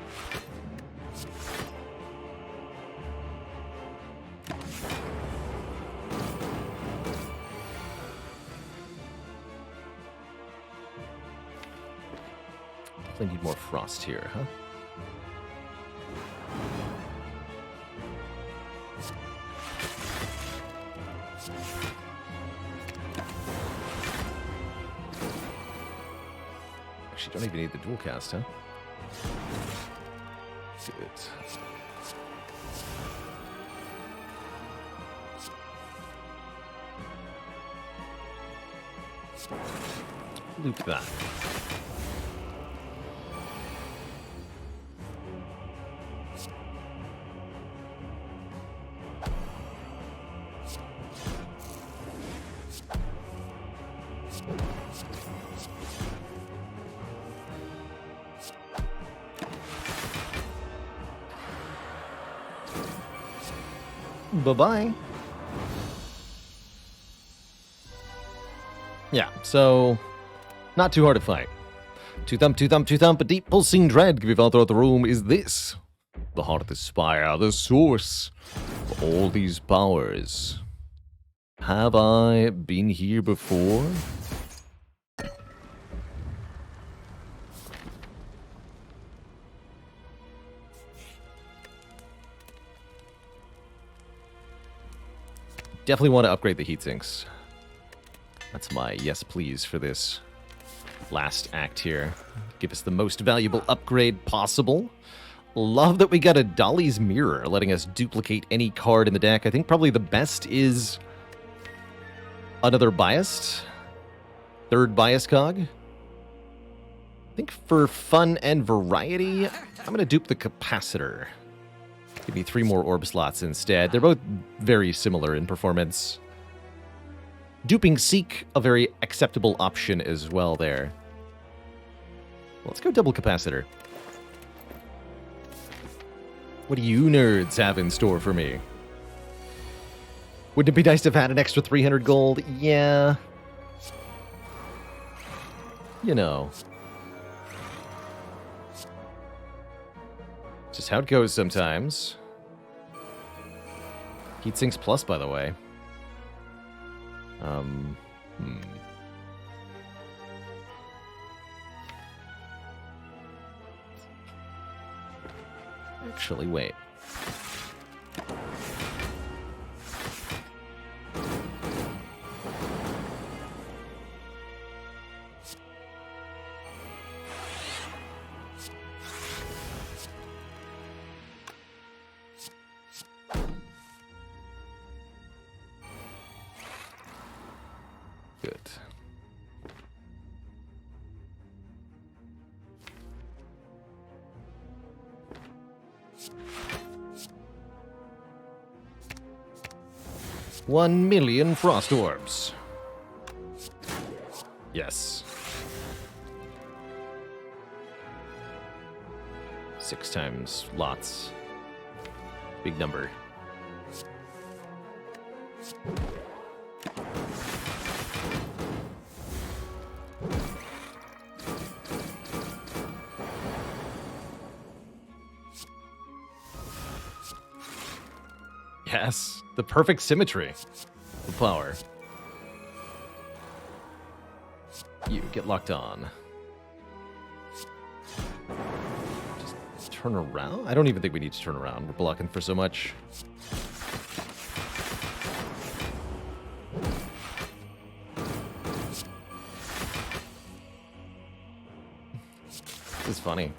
Definitely need more frost here, huh? Actually, don't even need the dual cast, huh? Good. Loop that. Bye-bye. Yeah, so not too hard to fight. Two thump, a deep pulsing dread can be felt throughout the room. Is this the heart of the spire, the source of all these powers? Have I been here before? Definitely want to upgrade the heatsinks. That's my yes please for this last act here. Give us the most valuable upgrade possible. Love that we got a Dolly's Mirror, letting us duplicate any card in the deck. I think probably the best is another Biased. Third Biased Cog. I think for fun and variety, I'm going to dupe the Capacitor. Give me 3 more orb slots instead. They're both very similar in performance. Duping Seek, a very acceptable option as well there. Let's go double Capacitor. What do you nerds have in store for me? Wouldn't it be nice to have had an extra 300 gold? Yeah. You know. Just how it goes sometimes. Heatsinks plus, by the way. Actually, wait. Good. $1 million frost orbs. Yes. 6 times lots. Big number. Yes, the perfect symmetry of power. You get locked on. Just turn around? I don't even think we need to turn around. We're blocking for so much. This is funny.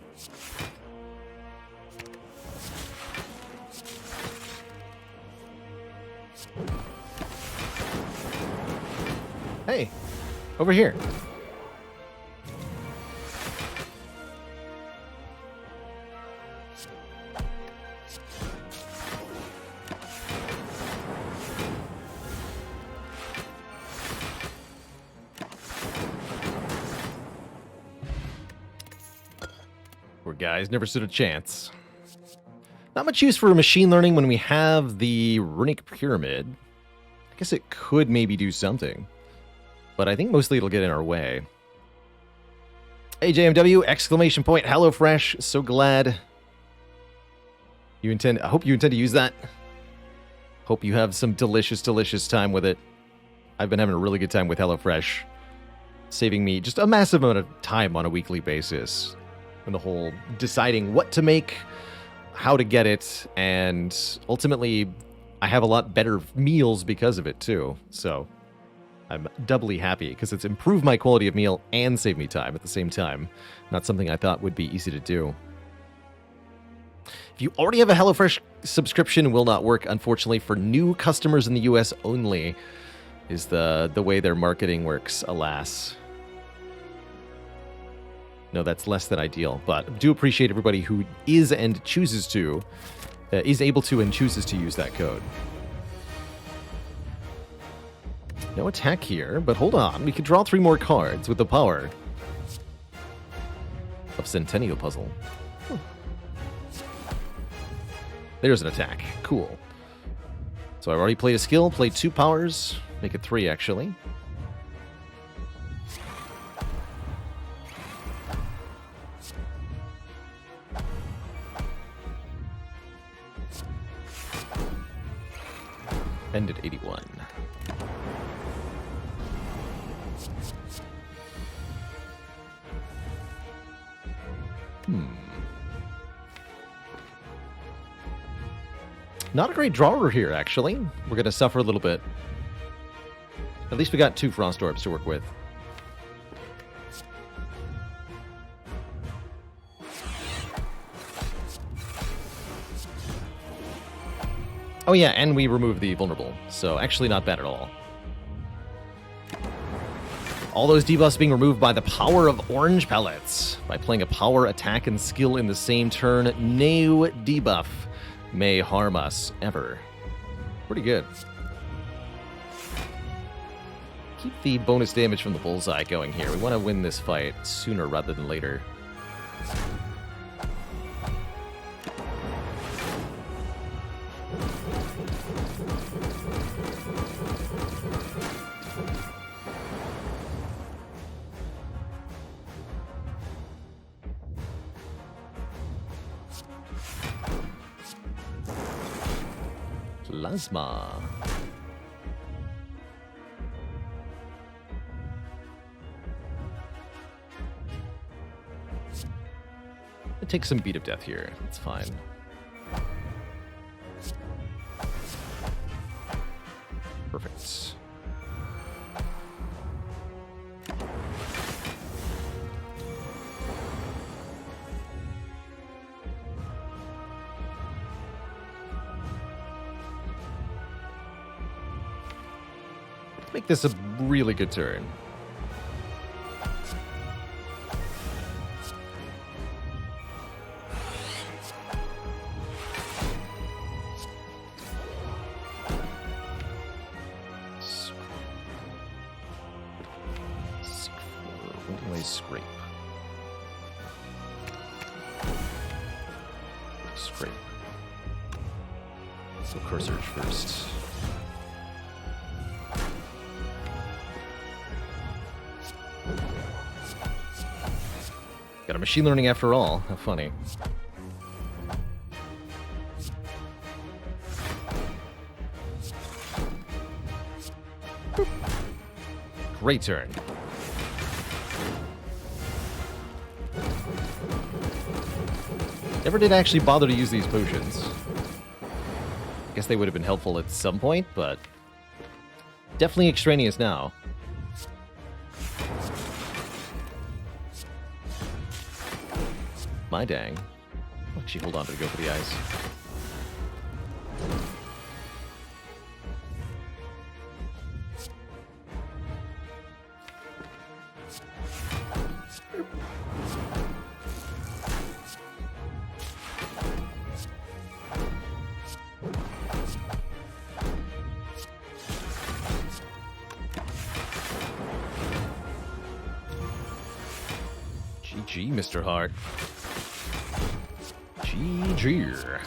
Hey, over here. Poor guys, never stood a chance. Not much use for machine learning when we have the Runic Pyramid. I guess it could maybe do something. But I think mostly it'll get in our way. AJMW, exclamation point, HelloFresh. So glad you intend. I hope you intend to use that. Hope you have some delicious, delicious time with it. I've been having a really good time with HelloFresh. Saving me just a massive amount of time on a weekly basis. And the whole deciding what to make, how to get it, and ultimately I have a lot better meals because of it too. So I'm doubly happy because it's improved my quality of meal and saved me time at the same time. Not something I thought would be easy to do. If you already have a HelloFresh subscription, it will not work, unfortunately, for new customers in the US only, is the way their marketing works, alas. No, that's less than ideal, but I do appreciate everybody who is and chooses to, is able to and chooses to use that code. No attack here, but hold on. We can draw 3 more cards with the power of Centennial Puzzle. There's an attack. Cool. So I've already played a skill, played 2 powers, make it 3 actually. End at 81. Not a great drawer here, actually. We're going to suffer a little bit. At least we got 2 Frost Orbs to work with. Oh yeah, and we remove the vulnerable, so actually not bad at all. All those debuffs being removed by the power of Orange Pellets. By playing a power, attack, and skill in the same turn, no debuff may harm us, ever. Pretty good. Keep the bonus damage from the bullseye going here. We want to win this fight sooner rather than later. Plasma. It takes some beat of death here. It's fine. Perfect. Make this a really good turn. When do I scrape? Scrape. So core search first. Got a machine learning after all. How funny. Boop. Great turn. Never did actually bother to use these potions. Guess they would have been helpful at some point, but definitely extraneous now. My dang. I'll actually hold on to go for the ice. GG, Mr. Hart. GG.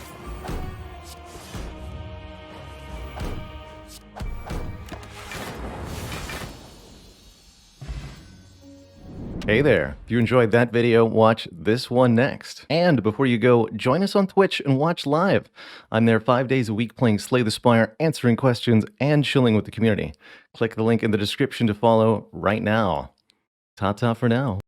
Hey there, if you enjoyed that video, watch this one next. And before you go, join us on Twitch and watch live. I'm there 5 days a week playing Slay the Spire, answering questions, and chilling with the community. Click the link in the description to follow right now. Ta-ta for now.